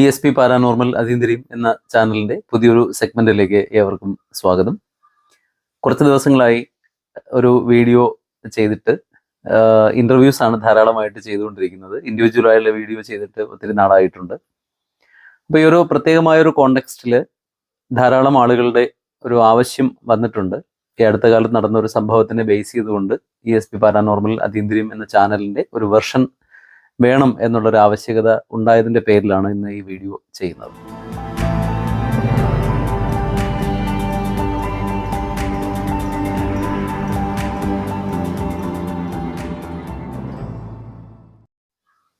ESP paranormal അതീന്ദ്രിയം എന്ന ചാനലിൻ്റെ പുതിയൊരു സെഗ്മെൻറ്റിലേക്ക് ഏവർക്കും സ്വാഗതം. കുറച്ച് ദിവസങ്ങളായി ഒരു വീഡിയോ ചെയ്തിട്ട് ഇൻ്റർവ്യൂസാണ് ധാരാളമായിട്ട് ചെയ്തുകൊണ്ടിരിക്കുന്നത്. ഇൻഡിവിജ്വലായുള്ള വീഡിയോ ചെയ്തിട്ട് ഒത്തിരി നാളായിട്ടുണ്ട്. അപ്പോൾ ഈ ഒരു പ്രത്യേകമായൊരു കോണ്ടെക്സ്റ്റിൽ ധാരാളം ആളുകളുടെ ഒരു ആവശ്യം വന്നിട്ടുണ്ട്. ഈ അടുത്ത കാലത്ത് നടന്ന ഒരു സംഭവത്തിനെ ബേസ് ചെയ്തുകൊണ്ട് ESP പാരാനോർമൽ അതീന്ദ്രിയം എന്ന ചാനലിൻ്റെ ഒരു വെർഷൻ വേണം എന്നുള്ളൊരു ആവശ്യകത ഉണ്ടായതിൻ്റെ പേരിലാണ് ഇന്ന് ഈ വീഡിയോ ചെയ്യുന്നത്.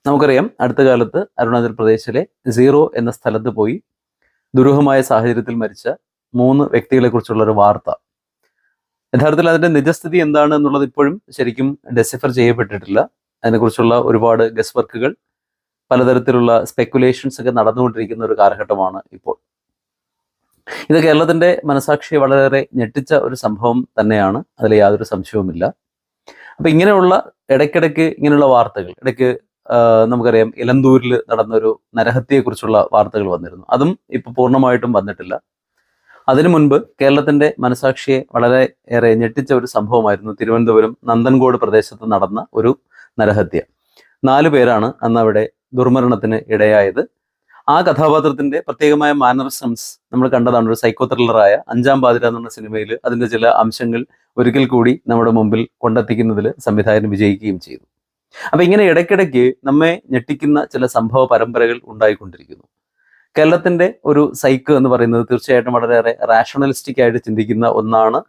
നമുക്കറിയാം, അടുത്ത കാലത്ത് അരുണാചൽ പ്രദേശിലെ സീറോ എന്ന സ്ഥലത്ത് പോയി ദുരൂഹമായ സാഹചര്യത്തിൽ മരിച്ച 3 വ്യക്തികളെ കുറിച്ചുള്ളൊരു വാർത്ത. യഥാർത്ഥത്തിൽ അതിൻ്റെ നിജസ്ഥിതി എന്താണ് എന്നുള്ളത് ഇപ്പോഴും ശരിക്കും ഡെസിഫർ ചെയ്യപ്പെട്ടിട്ടില്ല. അതിനെക്കുറിച്ചുള്ള ഒരുപാട് ഗസ് വർക്കുകൾ, പലതരത്തിലുള്ള സ്പെക്കുലേഷൻസ് ഒക്കെ നടന്നുകൊണ്ടിരിക്കുന്ന ഒരു കാലഘട്ടമാണ് ഇപ്പോൾ. ഇത് കേരളത്തിൻ്റെ മനസാക്ഷിയെ വളരെയേറെ ഞെട്ടിച്ച ഒരു സംഭവം തന്നെയാണ്, അതിൽ യാതൊരു സംശയവുമില്ല. അപ്പം ഇങ്ങനെയുള്ള ഇടയ്ക്കിടയ്ക്ക് ഇങ്ങനെയുള്ള വാർത്തകൾ, ഇടയ്ക്ക് നമുക്കറിയാം ഇലന്തൂരിൽ നടന്നൊരു നരഹത്യയെക്കുറിച്ചുള്ള വാർത്തകൾ വന്നിരുന്നു. അതും ഇപ്പോൾ പൂർണ്ണമായിട്ടും വന്നിട്ടില്ല. അതിനു മുൻപ് കേരളത്തിൻ്റെ മനസാക്ഷിയെ വളരെ ഏറെ ഞെട്ടിച്ച ഒരു സംഭവമായിരുന്നു തിരുവനന്തപുരം നന്ദൻകോട് പ്രദേശത്ത് നടന്ന ഒരു നരഹത്യ. 4 പേരാണ് അന്ന് അവിടെ ദുർമരണത്തിന് ഇടയായത്. ആ കഥാപാത്രത്തിൻ്റെ പ്രത്യേകമായ മാനറിസംസ് നമ്മൾ കണ്ടതാണ്. ഒരു സൈക്കോ ത്രില്ലറായ 5-ാം പാതിര എന്ന സിനിമയിൽ അതിൻ്റെ ചില അംശങ്ങൾ ഒരിക്കൽ കൂടി നമ്മുടെ മുമ്പിൽ കൊണ്ടെത്തിക്കുന്നതിൽ സംവിധായകൻ വിജയിക്കുകയും ചെയ്തു. അപ്പം ഇങ്ങനെ ഇടയ്ക്കിടയ്ക്ക് നമ്മെ ഞെട്ടിക്കുന്ന ചില സംഭവ പരമ്പരകൾ ഉണ്ടായിക്കൊണ്ടിരിക്കുന്നു. കേരളത്തിൻ്റെ ഒരു സൈക്ക് എന്ന് പറയുന്നത് തീർച്ചയായിട്ടും വളരെയേറെ റാഷണലിസ്റ്റിക് ആയിട്ട് ചിന്തിക്കുന്ന ഒന്നാണ്.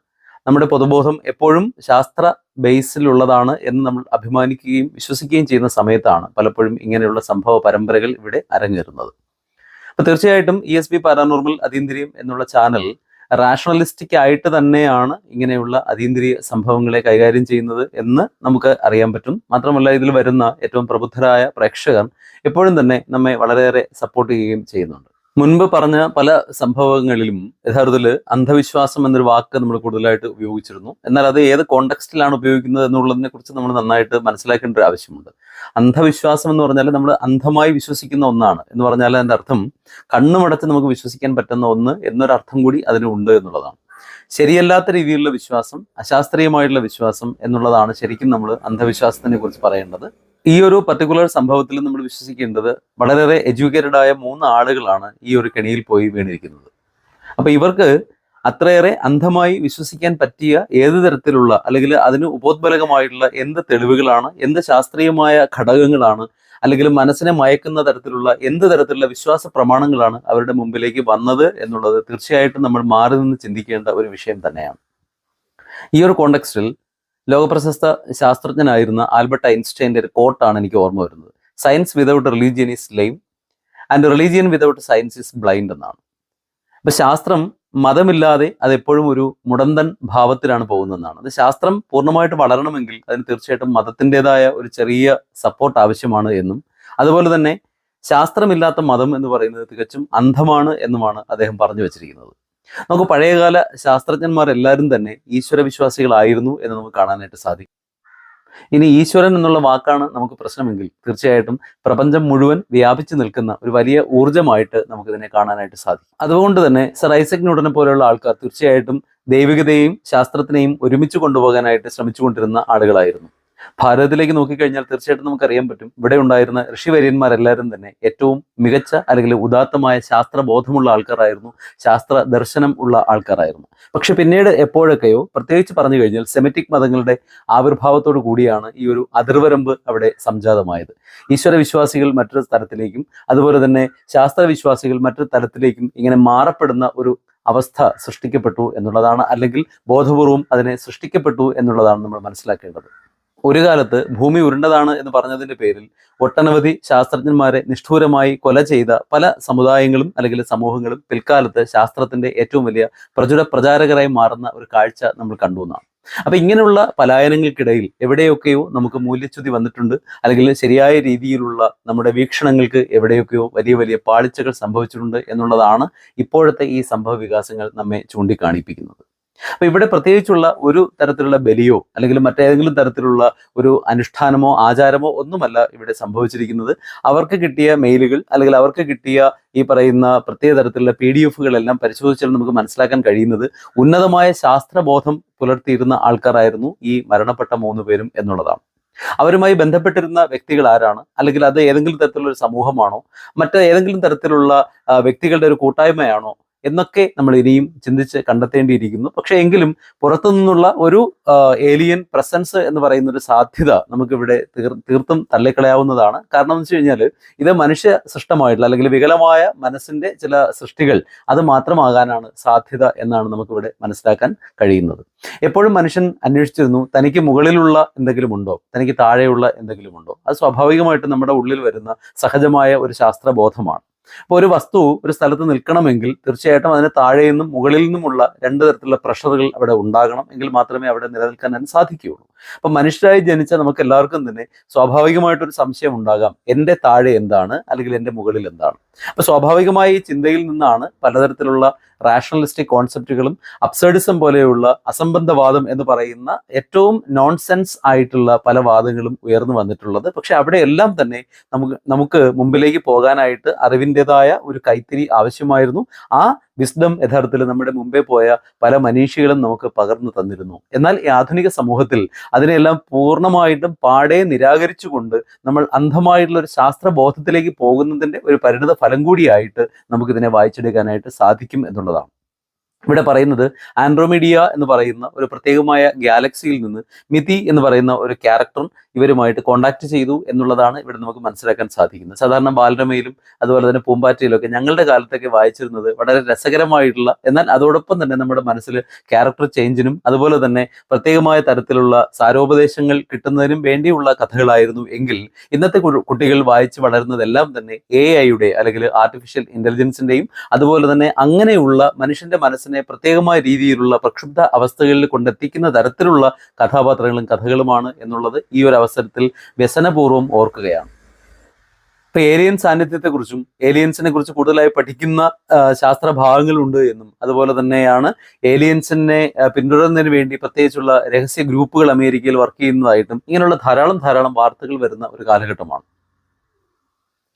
നമ്മുടെ പൊതുബോധം എപ്പോഴും ശാസ്ത്ര ബേസിലുള്ളതാണ് എന്ന് നമ്മൾ അഭിമാനിക്കുകയും വിശ്വസിക്കുകയും ചെയ്യുന്ന സമയത്താണ് പലപ്പോഴും ഇങ്ങനെയുള്ള സംഭവ പരമ്പരകൾ ഇവിടെ അരങ്ങേറുന്നത്. അപ്പോൾ തീർച്ചയായിട്ടും ESP പാരാനോർമൽ അതീന്ദ്രിയം എന്നുള്ള ചാനൽ റാഷണലിസ്റ്റിക് ആയിട്ട് തന്നെയാണ് ഇങ്ങനെയുള്ള അതീന്ദ്രിയ സംഭവങ്ങളെ കൈകാര്യം ചെയ്യുന്നത് എന്ന് നമുക്ക് അറിയാൻ പറ്റും. മാത്രമല്ല, ഇതിൽ വരുന്ന ഏറ്റവും പ്രബുദ്ധരായ പ്രേക്ഷകർ എപ്പോഴും തന്നെ നമ്മെ വളരെയേറെ സപ്പോർട്ട് ചെയ്യുകയും ചെയ്യുന്നുണ്ട്. മുൻപ് പറഞ്ഞ പല സംഭവങ്ങളിലും യഥാർത്ഥത്തിൽ അന്ധവിശ്വാസം എന്നൊരു വാക്ക് നമ്മൾ കൂടുതലായിട്ട് ഉപയോഗിച്ചിരുന്നു. എന്നാൽ അത് ഏത് കോണ്ടെക്സ്റ്റിലാണ് ഉപയോഗിക്കുന്നത് എന്നുള്ളതിനെ കുറിച്ച് നമ്മൾ നന്നായിട്ട് മനസ്സിലാക്കേണ്ട ഒരു ആവശ്യമുണ്ട്. അന്ധവിശ്വാസം എന്ന് പറഞ്ഞാൽ നമ്മൾ അന്ധമായി വിശ്വസിക്കുന്ന ഒന്നാണ് എന്ന് പറഞ്ഞാൽ അതിൻ്റെ അർത്ഥം കണ്ണുമടച്ച് നമുക്ക് വിശ്വസിക്കാൻ പറ്റുന്ന ഒന്ന് എന്നൊരർത്ഥം കൂടി അതിനുണ്ട് എന്നുള്ളതാണ്. ശരിയല്ലാത്ത രീതിയിലുള്ള വിശ്വാസം, അശാസ്ത്രീയമായിട്ടുള്ള വിശ്വാസം എന്നുള്ളതാണ് ശരിക്കും നമ്മൾ അന്ധവിശ്വാസത്തിനെ കുറിച്ച് പറയേണ്ടത്. ഈ ഒരു പർട്ടിക്കുലർ സംഭവത്തിൽ നമ്മൾ വിശ്വസിക്കേണ്ടത് വളരെയേറെ എഡ്യൂക്കേറ്റഡ് ആയ 3 ആളുകളാണ് ഈ ഒരു കെണിയിൽ പോയി വീണിരിക്കുന്നത്. അപ്പോൾ ഇവർക്ക് അത്രയേറെ അന്ധമായി വിശ്വസിക്കാൻ പറ്റിയ ഏത് തരത്തിലുള്ള അല്ലെങ്കിൽ അതിന് ഉപോത്ബലകമായിട്ടുള്ള എന്ത് തെളിവുകളാണ്, എന്ത് ശാസ്ത്രീയമായ ഘടകങ്ങളാണ്, അല്ലെങ്കിൽ മനസ്സിനെ മയക്കുന്ന തരത്തിലുള്ള എന്ത് തരത്തിലുള്ള വിശ്വാസ പ്രമാണങ്ങളാണ് അവരുടെ മുമ്പിലേക്ക് വന്നത് എന്നുള്ളത് തീർച്ചയായിട്ടും നമ്മൾ മാറി നിന്ന് ചിന്തിക്കേണ്ട ഒരു വിഷയം തന്നെയാണ്. ഈ ഒരു കോണ്ടെക്സ്റ്റിൽ ലോകപ്രശസ്ത ശാസ്ത്രജ്ഞനായിരുന്ന ആൽബർട്ട് ഐൻസ്റ്റൈൻ്റെ ഒരു കോട്ടാണ് എനിക്ക് ഓർമ്മ വരുന്നത്. Science without religion is lame and religion without science is blind എന്നാണ്. അപ്പം ശാസ്ത്രം മതമില്ലാതെ അതെപ്പോഴും ഒരു മുടന്തൻ ഭാവത്തിലാണ് പോകുന്നതെന്നാണ്. അത് ശാസ്ത്രം പൂർണ്ണമായിട്ട് വളരണമെങ്കിൽ അതിന് തീർച്ചയായിട്ടും മതത്തിൻ്റെതായ ഒരു ചെറിയ സപ്പോർട്ട് ആവശ്യമാണ് എന്നും, അതുപോലെ തന്നെ ശാസ്ത്രമില്ലാത്ത മതം എന്ന് പറയുന്നത് തികച്ചും അന്ധമാണ് എന്നുമാണ് അദ്ദേഹം പറഞ്ഞു വച്ചിരിക്കുന്നത്. നമുക്ക് പഴയകാല ശാസ്ത്രജ്ഞന്മാരെല്ലാവരും തന്നെ ഈശ്വര വിശ്വാസികളായിരുന്നു എന്ന് നമുക്ക് കാണാനായിട്ട് സാധിക്കും. ഇനി ഈശ്വരൻ എന്നുള്ള വാക്കാണ് നമുക്ക് പ്രശ്നമെങ്കിൽ തീർച്ചയായിട്ടും പ്രപഞ്ചം മുഴുവൻ വ്യാപിച്ചു നിൽക്കുന്ന ഒരു വലിയ ഊർജ്ജമായിട്ട് നമുക്കിതിനെ കാണാനായിട്ട് സാധിക്കും. അതുകൊണ്ട് തന്നെ സർ ഐസക് ന്യൂട്ടനെ പോലെയുള്ള ആൾക്കാർ തീർച്ചയായിട്ടും ദൈവികതയെയും ശാസ്ത്രത്തിനെയും ഒരുമിച്ച് കൊണ്ടുപോകാനായിട്ട് ശ്രമിച്ചുകൊണ്ടിരുന്ന ആളുകളായിരുന്നു. ഭാരതത്തിലേക്ക് നോക്കിക്കഴിഞ്ഞാൽ തീർച്ചയായിട്ടും നമുക്കറിയാൻ പറ്റും, ഇവിടെ ഉണ്ടായിരുന്ന ഋഷിവര്യന്മാരെല്ലാവരും തന്നെ ഏറ്റവും മികച്ച അല്ലെങ്കിൽ ഉദാത്തമായ ശാസ്ത്രബോധമുള്ള ആൾക്കാരായിരുന്നു, ശാസ്ത്ര ദർശനം ഉള്ള ആൾക്കാരായിരുന്നു. പക്ഷെ പിന്നീട് എപ്പോഴൊക്കെയോ, പ്രത്യേകിച്ച് പറഞ്ഞു കഴിഞ്ഞാൽ സെമിറ്റിക് മതങ്ങളുടെ ആവിർഭാവത്തോടു കൂടിയാണ് ഈ ഒരു അതിർവരമ്പ് അവിടെ സംജാതമായത്. ഈശ്വരവിശ്വാസികൾ മറ്റൊരു തലത്തിലേക്കും അതുപോലെ തന്നെ ശാസ്ത്രവിശ്വാസികൾ മറ്റൊരു തലത്തിലേക്കും ഇങ്ങനെ മാറപ്പെടുന്ന ഒരു അവസ്ഥ സൃഷ്ടിക്കപ്പെട്ടു എന്നുള്ളതാണ്, അല്ലെങ്കിൽ ബോധപൂർവം അതിനെ സൃഷ്ടിക്കപ്പെട്ടു എന്നുള്ളതാണ് നമ്മൾ മനസ്സിലാക്കേണ്ടത്. ഒരു കാലത്ത് ഭൂമി ഉരുണ്ടതാണ് എന്ന് പറഞ്ഞതിൻ്റെ പേരിൽ ഒട്ടനവധി ശാസ്ത്രജ്ഞന്മാരെ നിഷ്ഠൂരമായി കൊല ചെയ്ത പല സമുദായങ്ങളും അല്ലെങ്കിൽ സമൂഹങ്ങളും പിൽക്കാലത്ത് ശാസ്ത്രത്തിൻ്റെ ഏറ്റവും വലിയ പ്രചാരകരായി മാറുന്ന ഒരു കാഴ്ച നമ്മൾ കണ്ടു എന്നാണ്. അപ്പം ഇങ്ങനെയുള്ള പലായനങ്ങൾക്കിടയിൽ എവിടെയൊക്കെയോ നമുക്ക് മൂല്യച്യുതി വന്നിട്ടുണ്ട്, അല്ലെങ്കിൽ ശരിയായ രീതിയിലുള്ള നമ്മുടെ വീക്ഷണങ്ങൾക്ക് എവിടെയൊക്കെയോ വലിയ വലിയ പാളിച്ചകൾ സംഭവിച്ചിട്ടുണ്ട് എന്നുള്ളതാണ് ഇപ്പോഴത്തെ ഈ സംഭവ വികാസങ്ങൾ നമ്മെ ചൂണ്ടിക്കാണിപ്പിക്കുന്നത്. അപ്പൊ ഇവിടെ പ്രത്യേകിച്ചുള്ള ഒരു തരത്തിലുള്ള ബലിയോ അല്ലെങ്കിൽ മറ്റേതെങ്കിലും തരത്തിലുള്ള ഒരു അനുഷ്ഠാനമോ ആചാരമോ ഒന്നുമല്ല ഇവിടെ സംഭവിച്ചിരിക്കുന്നത്. അവർക്ക് കിട്ടിയ മെയിലുകൾ അല്ലെങ്കിൽ അവർക്ക് കിട്ടിയ ഈ പറയുന്ന പ്രത്യേക തരത്തിലുള്ള PDF-കളെല്ലാം പരിശോധിച്ചാൽ നമുക്ക് മനസ്സിലാക്കാൻ കഴിയുന്നത് ഉന്നതമായ ശാസ്ത്രബോധം പുലർത്തിയിരുന്ന ആൾക്കാരായിരുന്നു ഈ മരണപ്പെട്ട 3 പേരും എന്നുള്ളതാണ്. അവരുമായി ബന്ധപ്പെട്ടിരുന്ന വ്യക്തികൾ ആരാണ്, അല്ലെങ്കിൽ അത് ഏതെങ്കിലും തരത്തിലുള്ള ഒരു സമൂഹമാണോ, മറ്റേതെങ്കിലും തരത്തിലുള്ള വ്യക്തികളുടെ ഒരു കൂട്ടായ്മയാണോ എന്നൊക്കെ നമ്മൾ ഇനിയും ചിന്തിച്ച് കണ്ടെത്തേണ്ടിയിരിക്കുന്നു. പക്ഷേ എങ്കിലും പുറത്തു നിന്നുള്ള ഒരു ഏലിയൻ പ്രസൻസ് എന്ന് പറയുന്ന ഒരു സാധ്യത നമുക്കിവിടെ തീർത്തും തള്ളിക്കളയാവുന്നതാണ്. കാരണം എന്ന് വെച്ച് കഴിഞ്ഞാൽ ഇത് മനുഷ്യ സൃഷ്ടമായിട്ടുള്ള അല്ലെങ്കിൽ വികലമായ മനസ്സിന്റെ ചില സൃഷ്ടികൾ അത് മാത്രമാകാനാണ് സാധ്യത എന്നാണ് നമുക്കിവിടെ മനസ്സിലാക്കാൻ കഴിയുന്നത്. എപ്പോഴും മനുഷ്യൻ അന്വേഷിച്ചിരുന്നു തനിക്ക് മുകളിലുള്ള എന്തെങ്കിലും ഉണ്ടോ, തനിക്ക് താഴെയുള്ള എന്തെങ്കിലും ഉണ്ടോ. അത് സ്വാഭാവികമായിട്ടും നമ്മുടെ ഉള്ളിൽ വരുന്ന സഹജമായ ഒരു ശാസ്ത്രബോധമാണ്. അപ്പോൾ ഒരു വസ്തു ഒരു സ്ഥലത്ത് നിൽക്കണമെങ്കിൽ തീർച്ചയായിട്ടും അതിന് താഴെ നിന്നും മുകളിൽ നിന്നുമുള്ള 2 തരത്തിലുള്ള പ്രഷറുകൾ അവിടെ ഉണ്ടാകണം, എങ്കിൽ മാത്രമേ അവിടെ നിലനിൽക്കാൻ സാധിക്കുകയുള്ളൂ. അപ്പം മനുഷ്യരായി ജനിച്ച നമുക്ക് എല്ലാവർക്കും തന്നെ സ്വാഭാവികമായിട്ടൊരു സംശയം ഉണ്ടാകാം, എൻ്റെ താഴെ എന്താണ് അല്ലെങ്കിൽ എൻ്റെ മുകളിൽ എന്താണ്. അപ്പൊ സ്വാഭാവികമായി ഈ ചിന്തയിൽ നിന്നാണ് പലതരത്തിലുള്ള റാഷണലിസ്റ്റിക് കോൺസെപ്റ്റുകളും അബ്സർഡിസം പോലെയുള്ള അസംബന്ധവാദം എന്ന് പറയുന്ന ഏറ്റവും നോൺസെൻസ് ആയിട്ടുള്ള പല വാദങ്ങളും ഉയർന്നു വന്നിട്ടുള്ളത്. പക്ഷെ അവിടെയെല്ലാം തന്നെ നമുക്ക് മുമ്പിലേക്ക് പോകാനായിട്ട് അറിവിൻ്റെതായ ഒരു കൈത്തിരി ആവശ്യമായിരുന്നു. ആ വിസ്ഡം യഥാർത്ഥത്തിൽ നമ്മുടെ മുമ്പേ പോയ പല മനീഷികളും നമുക്ക് പകർന്നു തന്നിരുന്നു. എന്നാൽ ഈ ആധുനിക സമൂഹത്തിൽ അതിനെല്ലാം പൂർണ്ണമായിട്ടും പാടെ നിരാകരിച്ചുകൊണ്ട് നമ്മൾ അന്ധമായിട്ടുള്ള ഒരു ശാസ്ത്രബോധത്തിലേക്ക് പോകുന്നതിൻ്റെ ഒരു പരിണിത ഫലം കൂടിയായിട്ട് നമുക്കിതിനെ വായിച്ചെടുക്കാനായിട്ട് സാധിക്കും എന്നുള്ളതാണ്. ഇവിടെ പറയുന്നത് ആൻഡ്രോമീഡിയ എന്ന് പറയുന്ന ഒരു പ്രത്യേകമായ ഗാലക്സിയിൽ നിന്ന് മിതി എന്ന് പറയുന്ന ഒരു ക്യാരക്ടറും ഇവരുമായിട്ട് കോണ്ടാക്ട് ചെയ്തു എന്നുള്ളതാണ് ഇവിടെ നമുക്ക് മനസ്സിലാക്കാൻ സാധിക്കുന്നത്. സാധാരണ ബാലരമയിലും അതുപോലെ തന്നെ പൂമ്പാറ്റയിലും ഒക്കെ ഞങ്ങളുടെ കാലത്തൊക്കെ വായിച്ചിരുന്നത് വളരെ രസകരമായിട്ടുള്ള, എന്നാൽ അതോടൊപ്പം തന്നെ നമ്മുടെ മനസ്സിൽ ക്യാരക്ടർ ചേഞ്ചിനും അതുപോലെ തന്നെ പ്രത്യേകമായ തരത്തിലുള്ള സാരോപദേശങ്ങൾ കിട്ടുന്നതിനും വേണ്ടിയുള്ള കഥകളായിരുന്നു. എങ്കിൽ ഇന്നത്തെ കുട്ടികൾ വായിച്ച് വളരുന്നതെല്ലാം തന്നെ AI-യുടെ അല്ലെങ്കിൽ ആർട്ടിഫിഷ്യൽ ഇന്റലിജൻസിന്റെയും അതുപോലെ തന്നെ അങ്ങനെയുള്ള മനുഷ്യന്റെ മനസ്സിനെ പ്രത്യേകമായ രീതിയിലുള്ള പ്രക്ഷുബ്ധ അവസ്ഥകളിൽ കൊണ്ടെത്തിക്കുന്ന തരത്തിലുള്ള കഥാപാത്രങ്ങളും കഥകളുമാണ് എന്നുള്ളത് ഈ ഒരു അവസരത്തിൽ വ്യസനപൂർവ്വം ഓർക്കുകയാണ്. ഇപ്പൊ ഏലിയൻ സാന്നിധ്യത്തെക്കുറിച്ചും ഏലിയൻസിനെ കുറിച്ച് കൂടുതലായി പഠിക്കുന്ന ശാസ്ത്രഭാഗങ്ങളുണ്ട് എന്നും അതുപോലെ തന്നെയാണ് ഏലിയൻസിനെ പിന്തുടരുന്നതിന് വേണ്ടി പ്രത്യേകിച്ചുള്ള രഹസ്യ ഗ്രൂപ്പുകൾ അമേരിക്കയിൽ വർക്ക് ചെയ്യുന്നതായിട്ടും ഇങ്ങനെയുള്ള ധാരാളം വാർത്തകൾ വരുന്ന ഒരു കാലഘട്ടമാണ്.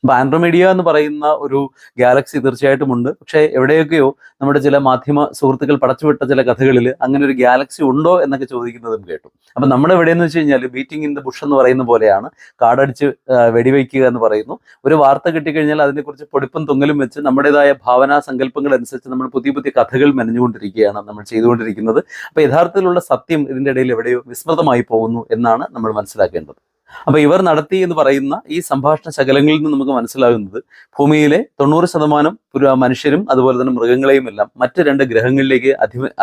അപ്പൊ ആൻഡ്രോമീഡിയ എന്ന് പറയുന്ന ഒരു ഗാലക്സി തീർച്ചയായിട്ടും ഉണ്ട്. പക്ഷെ എവിടെയൊക്കെയോ നമ്മുടെ ചില മാധ്യമ സുഹൃത്തുക്കൾ പടച്ചുവിട്ട ചില കഥകളിൽ അങ്ങനെ ഒരു ഗാലക്സി ഉണ്ടോ എന്നൊക്കെ ചോദിക്കുന്നതും കേട്ടു. അപ്പൊ നമ്മുടെ എവിടെയെന്ന് വെച്ച് കഴിഞ്ഞാൽ ബീറ്റിംഗ് ഇൻ ദ ബുഷ് എന്ന് പറയുന്ന പോലെയാണ്, കാടടിച്ച് വെടിവെക്കുക എന്ന് പറയുന്നു. ഒരു വാർത്ത കിട്ടിക്കഴിഞ്ഞാൽ അതിനെക്കുറിച്ച് പൊടിപ്പും തൊങ്ങലും വെച്ച് നമ്മുടേതായ ഭാവനാ സങ്കല്പങ്ങൾ അനുസരിച്ച് നമ്മൾ പുതിയ കഥകൾ മെനഞ്ഞുകൊണ്ടിരിക്കുകയാണ് നമ്മൾ ചെയ്തുകൊണ്ടിരിക്കുന്നത്. അപ്പൊ യഥാർത്ഥത്തിലുള്ള സത്യം ഇതിൻ്റെ ഇടയിൽ എവിടെയോ വിസ്മൃതമായി പോകുന്നു എന്നാണ് നമ്മൾ മനസ്സിലാക്കേണ്ടത്. അപ്പൊ ഇവർ നടത്തി എന്ന് പറയുന്ന ഈ സംഭാഷണ ശകലങ്ങളിൽ നിന്ന് നമുക്ക് മനസ്സിലാകുന്നത് ഭൂമിയിലെ 90% മനുഷ്യരും അതുപോലെ തന്നെ മൃഗങ്ങളെയും എല്ലാം മറ്റ് 2 ഗ്രഹങ്ങളിലേക്ക്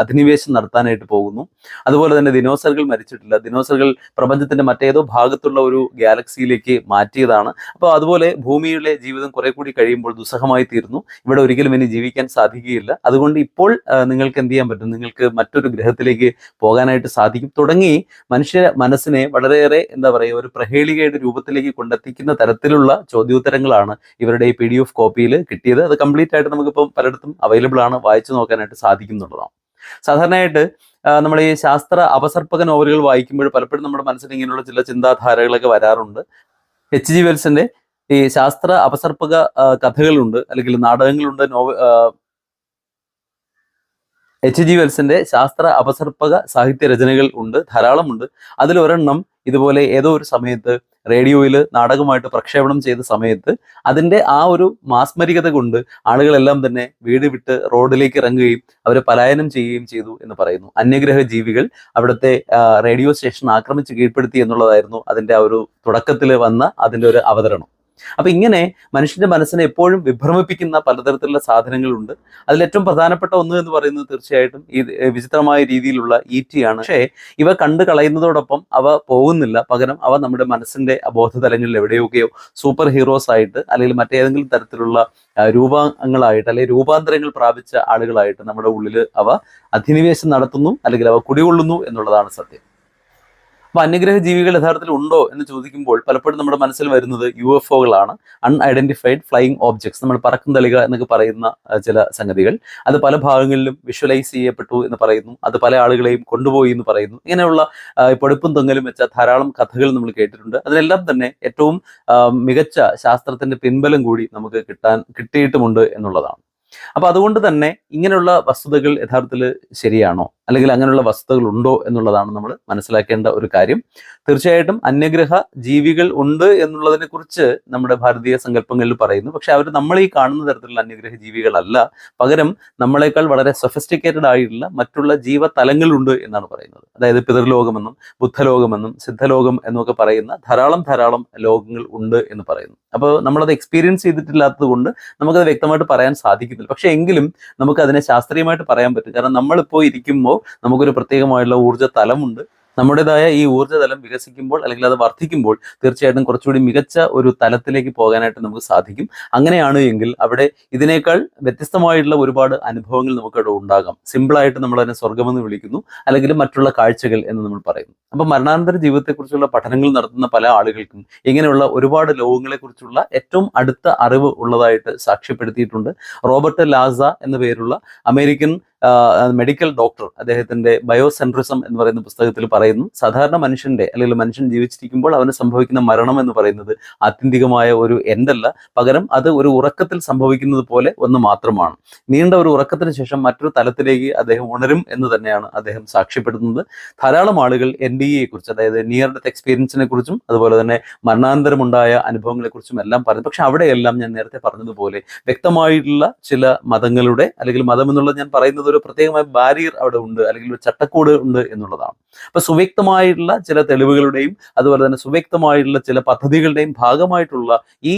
അധിനിവേശം നടത്താനായിട്ട് പോകുന്നു. അതുപോലെ തന്നെ ദിനോസറുകൾ മരിച്ചിട്ടില്ല, ദിനോസറുകൾ പ്രപഞ്ചത്തിന്റെ മറ്റേതോ ഭാഗത്തുള്ള ഒരു ഗാലക്സിയിലേക്ക് മാറ്റിയതാണ്. അപ്പോൾ അതുപോലെ ഭൂമിയിലെ ജീവിതം കുറെ കൂടി കഴിയുമ്പോൾ ദുസ്സഹമായി തീർന്നു, ഇവിടെ ഒരിക്കലും ഇനി ജീവിക്കാൻ സാധിക്കുകയില്ല. അതുകൊണ്ട് ഇപ്പോൾ നിങ്ങൾക്ക് എന്ത് ചെയ്യാൻ പറ്റും, നിങ്ങൾക്ക് മറ്റൊരു ഗ്രഹത്തിലേക്ക് പോകാനായിട്ട് സാധിക്കും തുടങ്ങി മനുഷ്യ മനസ്സിനെ വളരെയേറെ എന്താ പറയുക ഒരു പ്രഹേളികയുടെ രൂപത്തിലേക്ക് കൊണ്ടെത്തിക്കുന്ന തരത്തിലുള്ള ചോദ്യോത്തരങ്ങളാണ് ഇവരുടെ ഈ PDF കോപ്പിയിൽ കിട്ടിയത്. അത് കംപ്ലീറ്റ് ആയിട്ട് നമുക്കിപ്പം പലയിടത്തും അവൈലബിൾ ആണ്, വായിച്ചു നോക്കാനായിട്ട് സാധിക്കുന്നുള്ളതാണ്. സാധാരണയായിട്ട് നമ്മൾ ഈ ശാസ്ത്ര അപസർപ്പക നോവലുകൾ വായിക്കുമ്പോൾ പലപ്പോഴും നമ്മുടെ മനസ്സിൽ ഇങ്ങനെയുള്ള ചില ചിന്താധാരകളൊക്കെ വരാറുണ്ട്. H.G. വെൽസിന്റെ ഈ ശാസ്ത്ര അപസർപ്പക കഥകളുണ്ട് അല്ലെങ്കിൽ നാടകങ്ങളുണ്ട്, H.G. വെൽസിന്റെ ശാസ്ത്ര അപസർപ്പക സാഹിത്യ രചനകൾ ഉണ്ട്, ധാരാളമുണ്ട്. അതിലൊരെണ്ണം ഇതുപോലെ ഏതോ ഒരു സമയത്ത് റേഡിയോയിൽ നാടകമായിട്ട് പ്രക്ഷേപണം ചെയ്ത സമയത്ത് അതിൻ്റെ ആ ഒരു മാസ്മരികത കൊണ്ട് ആളുകളെല്ലാം തന്നെ വീട് വിട്ട് റോഡിലേക്ക് ഇറങ്ങുകയും അവരെ പലായനം ചെയ്യുകയും ചെയ്തു എന്ന് പറയുന്നു. അന്യഗ്രഹ ജീവികൾ അവിടുത്തെ റേഡിയോ സ്റ്റേഷൻ ആക്രമിച്ച് കീഴ്പ്പെടുത്തി എന്നുള്ളതായിരുന്നു അതിൻ്റെ ആ ഒരു തുടക്കത്തിൽ വന്ന അതിൻ്റെ ഒരു അവതരണം. അപ്പൊ ഇങ്ങനെ മനുഷ്യന്റെ മനസ്സിനെ എപ്പോഴും വിഭ്രമിപ്പിക്കുന്ന പലതരത്തിലുള്ള സാധനങ്ങളുണ്ട്. അതിലേറ്റവും പ്രധാനപ്പെട്ട ഒന്ന് എന്ന് പറയുന്നത് തീർച്ചയായിട്ടും ഈ വിചിത്രമായ രീതിയിലുള്ള ET ആണ്. പക്ഷേ ഇവ കണ്ടു കളയുന്നതോടൊപ്പം അവ പോകുന്നില്ല, പകരം അവ നമ്മുടെ മനസ്സിന്റെ അബോധതലങ്ങളിൽ എവിടെയൊക്കെയോ സൂപ്പർ ഹീറോസ് ആയിട്ട് അല്ലെങ്കിൽ മറ്റേതെങ്കിലും തരത്തിലുള്ള രൂപങ്ങളായിട്ട് അല്ലെങ്കിൽ രൂപാന്തരങ്ങൾ പ്രാപിച്ച ആളുകളായിട്ട് നമ്മുടെ ഉള്ളിൽ അവ അധിനിവേശം നടത്തുന്നു അല്ലെങ്കിൽ അവ കുടികൊള്ളുന്നു എന്നുള്ളതാണ് സത്യം. അപ്പൊ അന്യഗ്രഹ ജീവികൾ യഥാർത്ഥത്തിൽ ഉണ്ടോ എന്ന് ചോദിക്കുമ്പോൾ പലപ്പോഴും നമ്മുടെ മനസ്സിൽ വരുന്നത് UFOകളാണ്, അൺഐഡന്റിഫൈഡ് ഫ്ലൈയിങ് ഓബ്ജക്ട്സ്, നമ്മൾ പറക്കും തളിക എന്നൊക്കെ പറയുന്ന ചില സംഗതികൾ. അത് പല ഭാഗങ്ങളിലും വിഷ്വലൈസ് ചെയ്യപ്പെട്ടു എന്ന് പറയുന്നു, അത് പല ആളുകളെയും കൊണ്ടുപോയി എന്ന് പറയുന്നു. ഇങ്ങനെയുള്ള പൊടുപ്പും തൊങ്ങലും വെച്ച ധാരാളം കഥകൾ നമ്മൾ കേട്ടിട്ടുണ്ട്. അതിലെല്ലാം തന്നെ ഏറ്റവും മികച്ച ശാസ്ത്രത്തിന്റെ പിൻബലം കൂടി നമുക്ക് കിട്ടിയിട്ടുമുണ്ട് എന്നുള്ളതാണ്. അപ്പൊ അതുകൊണ്ട് തന്നെ ഇങ്ങനെയുള്ള വസ്തുതകൾ യഥാർത്ഥത്തിൽ ശരിയാണോ, അല്ലെങ്കിൽ അങ്ങനെയുള്ള വസ്തുതകൾ ഉണ്ടോ എന്നുള്ളതാണ് നമ്മൾ മനസ്സിലാക്കേണ്ട ഒരു കാര്യം. തീർച്ചയായിട്ടും അന്യഗ്രഹ ജീവികൾ ഉണ്ട് എന്നുള്ളതിനെ കുറിച്ച് നമ്മുടെ ഭാരതീയ സങ്കല്പങ്ങളിൽ പറയുന്നു. പക്ഷെ അവർ നമ്മൾ ഈ കാണുന്ന തരത്തിലുള്ള അന്യഗ്രഹ ജീവികളല്ല, പകരം നമ്മളെക്കാൾ വളരെ സൊഫിസ്റ്റിക്കേറ്റഡ് ആയിട്ടുള്ള മറ്റുള്ള ജീവതലങ്ങളുണ്ട് എന്നാണ് പറയുന്നത്. അതായത് പിതൃലോകമെന്നും ബുദ്ധലോകമെന്നും സിദ്ധലോകം എന്നൊക്കെ പറയുന്ന ധാരാളം ലോകങ്ങൾ ഉണ്ട് എന്ന് പറയുന്നു. അപ്പോൾ നമ്മളത് എക്സ്പീരിയൻസ് ചെയ്തിട്ടില്ലാത്തത് കൊണ്ട് നമുക്കത് വ്യക്തമായിട്ട് പറയാൻ സാധിക്കുന്നില്ല. പക്ഷെ എങ്കിലും നമുക്ക് അതിനെ ശാസ്ത്രീയമായിട്ട് പറയാൻ പറ്റും. കാരണം നമ്മളിപ്പോൾ ഇരിക്കുമ്പോൾ നമുക്കൊരു പ്രത്യേകമായുള്ള ഊർജ്ജ തലമുണ്ട്. നമ്മുടേതായ ഈ ഊർജ്ജതലം വികസിക്കുമ്പോൾ അല്ലെങ്കിൽ അത് വർദ്ധിക്കുമ്പോൾ തീർച്ചയായിട്ടും കുറച്ചുകൂടി മികച്ച ഒരു തലത്തിലേക്ക് പോകാനായിട്ട് നമുക്ക് സാധിക്കും. അങ്ങനെയാണ് എങ്കിൽ അവിടെ ഇതിനേക്കാൾ വ്യത്യസ്തമായിട്ടുള്ള ഒരുപാട് അനുഭവങ്ങൾ നമുക്കവിടെ ഉണ്ടാകാം. സിമ്പിളായിട്ട് നമ്മൾ അതിനെ സ്വർഗമെന്ന് വിളിക്കുന്നു, അല്ലെങ്കിൽ മറ്റുള്ള കാഴ്ചകൾ എന്ന് നമ്മൾ പറയുന്നു. അപ്പം മരണാനന്തര ജീവിതത്തെക്കുറിച്ചുള്ള പഠനങ്ങൾ നടത്തുന്ന പല ആളുകൾക്കും ഇങ്ങനെയുള്ള ഒരുപാട് ലോകങ്ങളെക്കുറിച്ചുള്ള ഏറ്റവും അടുത്ത അറിവ് ഉള്ളതായിട്ട് സാക്ഷ്യപ്പെടുത്തിയിട്ടുണ്ട്. റോബർട്ട് ലാസ എന്ന പേരുള്ള അമേരിക്കൻ മെഡിക്കൽ ഡോക്ടർ അദ്ദേഹത്തിന്റെ ബയോസെൻട്രിസം എന്ന് പറയുന്ന പുസ്തകത്തിൽ പറയുന്നു, സാധാരണ മനുഷ്യന്റെ അല്ലെങ്കിൽ മനുഷ്യൻ ജീവിച്ചിരിക്കുമ്പോൾ അവന് സംഭവിക്കുന്ന മരണം എന്ന് പറയുന്നത് ആത്യന്തികമായ ഒരു എൻഡല്ല, പകരം അത് ഒരു ഉറക്കത്തിൽ സംഭവിക്കുന്നത് പോലെ ഒന്ന് മാത്രമാണ്. നീണ്ട ഒരു ഉറക്കത്തിന് ശേഷം മറ്റൊരു തലത്തിലേക്ക് അദ്ദേഹം ഉണരും എന്ന് തന്നെയാണ് അദ്ദേഹം സാക്ഷ്യപ്പെടുത്തുന്നത്. ധാരാളം ആളുകൾ NDE കുറിച്ച്, അതായത് നിയർ ഡെത്ത് എക്സ്പീരിയൻസിനെ കുറിച്ചും അതുപോലെ തന്നെ മരണാന്തരമുണ്ടായ അനുഭവങ്ങളെ കുറിച്ചും എല്ലാം പറഞ്ഞു. പക്ഷെ അവിടെയെല്ലാം ഞാൻ നേരത്തെ പറഞ്ഞതുപോലെ വ്യക്തമായിട്ടുള്ള ചില മതങ്ങളുടെ, അല്ലെങ്കിൽ മതം എന്നുള്ളത് ഞാൻ പറയുന്നത് ഒരു പ്രത്യേകമായ ബാരിയർ അവിടെ ഉണ്ട്, അല്ലെങ്കിൽ ഒരു ചട്ടക്കൂട് ഉണ്ട് എന്നുള്ളതാണ്. അപ്പൊ സുവ്യക്തമായിട്ടുള്ള ചില തെളിവുകളുടെയും അതുപോലെ തന്നെ സുവ്യക്തമായിട്ടുള്ള ചില പദ്ധതികളുടെയും ഭാഗമായിട്ടുള്ള ഈ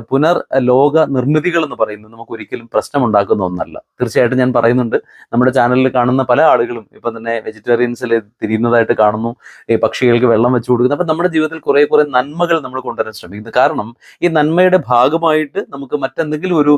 പുനർലോക നിർമ്മിതികൾ എന്ന് പറയുന്നത് നമുക്ക് ഒരിക്കലും പ്രശ്നമുണ്ടാക്കുന്ന ഒന്നല്ല. തീർച്ചയായിട്ടും ഞാൻ പറയുന്നുണ്ട്, നമ്മുടെ ചാനലിൽ കാണുന്ന പല ആളുകളും ഇപ്പം തന്നെ വെജിറ്റേറിയൻസിൽ തിരിയുന്നതായിട്ട് കാണുന്നു, ഈ പക്ഷികൾക്ക് വെള്ളം വെച്ചു കൊടുക്കുന്നു. അപ്പം നമ്മുടെ ജീവിതത്തിൽ കുറെ നന്മകൾ നമ്മൾ കൊണ്ടുവരാൻ ശ്രമിക്കുന്നത്. കാരണം ഈ നന്മയുടെ ഭാഗമായിട്ട് നമുക്ക് മറ്റെന്തെങ്കിലും ഒരു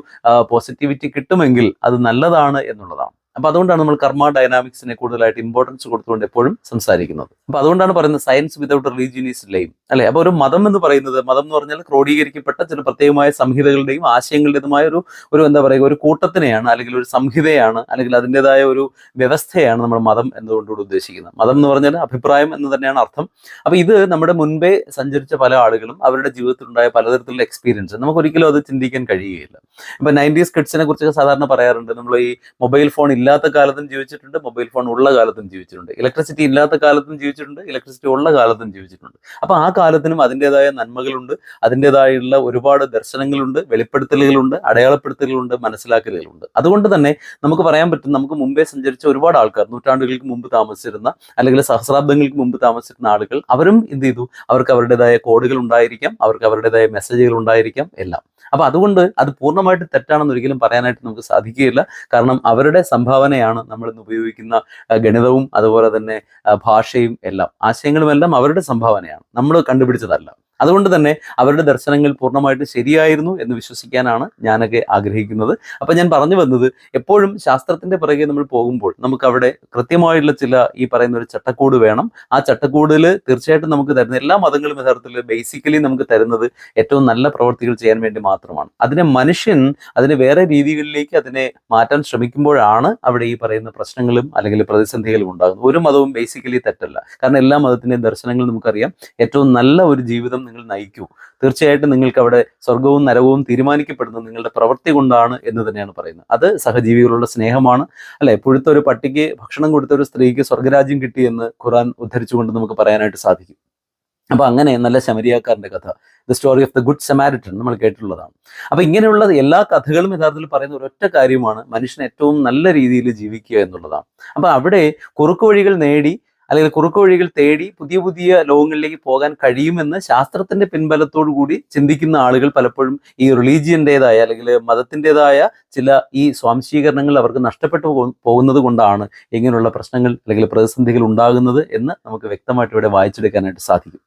പോസിറ്റിവിറ്റി കിട്ടുമെങ്കിൽ അത് നല്ലതാണ് എന്നുള്ളതാണ്. അപ്പൊ അതുകൊണ്ടാണ് നമ്മൾ കർമ്മ ഡൈനാമിക്സിനെ കൂടുതലായിട്ട് ഇമ്പോർട്ടൻസ് കൊടുത്തുകൊണ്ട് എപ്പോഴും സംസാരിക്കുന്നത്. അപ്പൊ അതുകൊണ്ടാണ് പറയുന്നത് science without religion is lame, അല്ലെ? അപ്പൊ ഒരു മതം എന്ന് പറയുന്നത്, മതം എന്ന് പറഞ്ഞാൽ ക്രോഡീകരിക്കപ്പെട്ട ചില പ്രത്യേകമായ സംഹിതകളുടെയും ആശയങ്ങളുടേതുമായ ഒരു എന്താ പറയുക, ഒരു കൂട്ടത്തിനെയാണ്, അല്ലെങ്കിൽ ഒരു സംഹിതയാണ്, അല്ലെങ്കിൽ അതിൻ്റെതായ ഒരു വ്യവസ്ഥയാണ് നമ്മൾ മതം എന്നതുകൊണ്ടുകൂടി ഉദ്ദേശിക്കുന്നത്. മതം എന്ന് പറഞ്ഞാൽ അഭിപ്രായം എന്ന് തന്നെയാണ് അർത്ഥം. അപ്പൊ ഇത് നമ്മുടെ മുൻപേ സഞ്ചരിച്ച പല ആളുകളും അവരുടെ ജീവിതത്തിലുണ്ടായ പലതരത്തിലുള്ള എക്സ്പീരിയൻസ് നമുക്ക് ഒരിക്കലും അത് ചിന്തിക്കാൻ കഴിയുകയില്ല. ഇപ്പൊ 90s കിഡ്സിനെ കുറിച്ചൊക്കെ സാധാരണ പറയാറുണ്ട്, നമ്മൾ ഈ മൊബൈൽ ഫോൺ ഇല്ലാത്ത കാലത്തും ജീവിച്ചിട്ടുണ്ട്, മൊബൈൽ ഫോൺ ഉള്ള കാലത്തും ജീവിച്ചിട്ടുണ്ട്, ഇലക്ട്രിസിറ്റി ഇല്ലാത്ത കാലത്തും ജീവിച്ചിട്ടുണ്ട്, ഇലക്ട്രിസിറ്റി ഉള്ള കാലത്തും ജീവിച്ചിട്ടുണ്ട്. അപ്പൊ ആ കാലത്തിനും അതിൻ്റെതായ നന്മകളുണ്ട്, അതിൻ്റെതായുള്ള ഒരുപാട് ദർശനങ്ങളുണ്ട്, വെളിപ്പെടുത്തലുകളുണ്ട്, അടയാളപ്പെടുത്തലുകളുണ്ട്, മനസ്സിലാക്കലുകളുണ്ട്. അതുകൊണ്ട് തന്നെ നമുക്ക് പറയാൻ പറ്റും, നമുക്ക് മുമ്പേ സഞ്ചരിച്ച ഒരുപാട് ആൾക്കാർ, നൂറ്റാണ്ടുകൾക്ക് മുമ്പ് താമസിച്ചിരുന്ന അല്ലെങ്കിൽ സഹസ്രാബ്ദങ്ങൾക്ക് മുമ്പ് താമസിച്ചിരുന്ന ആളുകൾ, അവരും എന്ത് ചെയ്തു, അവർക്ക് അവരുടേതായ കോഡുകൾ ഉണ്ടായിരിക്കാം, അവർക്ക് അവരുടേതായ മെസ്സേജുകൾ ഉണ്ടായിരിക്കാം, എല്ലാം. അപ്പൊ അതുകൊണ്ട് അത് പൂർണ്ണമായിട്ട് തെറ്റാണെന്ന് ഒരിക്കലും പറയാനായിട്ട് നമുക്ക് സാധിക്കുകയില്ല. കാരണം അവരുടെ സംഭാവനയാണ് നമ്മൾ ഇന്ന് ഉപയോഗിക്കുന്ന ഗണിതവും അതുപോലെ തന്നെ ഭാഷയും എല്ലാം, ആശയങ്ങളും എല്ലാം അവരുടെ സംഭാവനയാണ്, നമ്മൾ കണ്ടുപിടിച്ചതല്ല. അതുകൊണ്ട് തന്നെ അവരുടെ ദർശനങ്ങൾ പൂർണ്ണമായിട്ട് ശരിയായിരുന്നു എന്ന് വിശ്വസിക്കാനാണ് ഞാനൊക്കെ ആഗ്രഹിക്കുന്നത്. അപ്പൊ ഞാൻ പറഞ്ഞു വന്നത്, എപ്പോഴും ശാസ്ത്രത്തിന്റെ പിറകെ നമ്മൾ പോകുമ്പോൾ നമുക്ക് അവിടെ കൃത്യമായിട്ടുള്ള ചില ഈ പറയുന്ന ഒരു ചട്ടക്കൂട് വേണം. ആ ചട്ടക്കൂടിൽ തീർച്ചയായിട്ടും നമുക്ക് തരുന്ന എല്ലാ മതങ്ങളും യഥാർത്ഥത്തിൽ ബേസിക്കലി നമുക്ക് തരുന്നത് ഏറ്റവും നല്ല പ്രവർത്തികൾ ചെയ്യാൻ വേണ്ടി മാത്രമാണ്. അതിനെ മനുഷ്യൻ അതിനെ വേറെ രീതികളിലേക്ക് അതിനെ മാറ്റാൻ ശ്രമിക്കുമ്പോഴാണ് അവിടെ ഈ പറയുന്ന പ്രശ്നങ്ങളും അല്ലെങ്കിൽ പ്രതിസന്ധികളും ഉണ്ടാകുന്നത്. ഒരു മതവും ബേസിക്കലി തെറ്റല്ല, കാരണം എല്ലാ മതത്തിന്റെയും ദർശനങ്ങൾ നമുക്കറിയാം. ഏറ്റവും നല്ല ഒരു ജീവിതം നിങ്ങൾ നയിക്കൂ, തീർച്ചയായിട്ടും നിങ്ങൾക്ക് അവിടെ സ്വർഗവും നരകവും തീരുമാനിക്കപ്പെടുന്നത് നിങ്ങളുടെ പ്രവൃത്തി കൊണ്ടാണ് എന്ന് തന്നെയാണ് പറയുന്നത്. അത് സഹജീവികളുടെ സ്നേഹമാണ്, അല്ലെ? പുഴുത്ത ഒരു പട്ടിക്ക് ഭക്ഷണം കൊടുത്ത ഒരു സ്ത്രീക്ക് സ്വർഗരാജ്യം കിട്ടിയെന്ന് ഖുർആൻ ഉദ്ധരിച്ചുകൊണ്ട് നമുക്ക് പറയാനായിട്ട് സാധിക്കും. അപ്പൊ അങ്ങനെ നല്ല ശമരിയാക്കാരന്റെ കഥ, the story of the good Samaritan, നമ്മൾ കേട്ടിട്ടുള്ളതാണ്. അപ്പൊ ഇങ്ങനെയുള്ള എല്ലാ കഥകളും യഥാർത്ഥത്തിൽ പറയുന്ന ഒരൊറ്റ കാര്യമാണ്, മനുഷ്യൻ ഏറ്റവും നല്ല രീതിയിൽ ജീവിക്കുക എന്നുള്ളതാണ്. അപ്പൊ അവിടെ കുറുക്കുവഴികൾ നേടി അല്ലെങ്കിൽ കുറുക്കുവഴികൾ തേടി പുതിയ പുതിയ ലോകങ്ങളിലേക്ക് പോകാൻ കഴിയുമെന്ന് ശാസ്ത്രത്തിന്റെ പിൻബലത്തോടു കൂടി ചിന്തിക്കുന്ന ആളുകൾ പലപ്പോഴും ഈ റിലീജിയന്റേതായ അല്ലെങ്കിൽ മതത്തിൻ്റെതായ ചില ഈ സ്വാംശീകരണങ്ങൾ അവർക്ക് നഷ്ടപ്പെട്ടു പോകുന്നത് കൊണ്ടാണ് ഇങ്ങനെയുള്ള പ്രശ്നങ്ങൾ അല്ലെങ്കിൽ പ്രതിസന്ധികൾ ഉണ്ടാകുന്നത് എന്ന് നമുക്ക് വ്യക്തമായിട്ട് ഇവിടെ വായിച്ചെടുക്കാനായിട്ട് സാധിക്കും.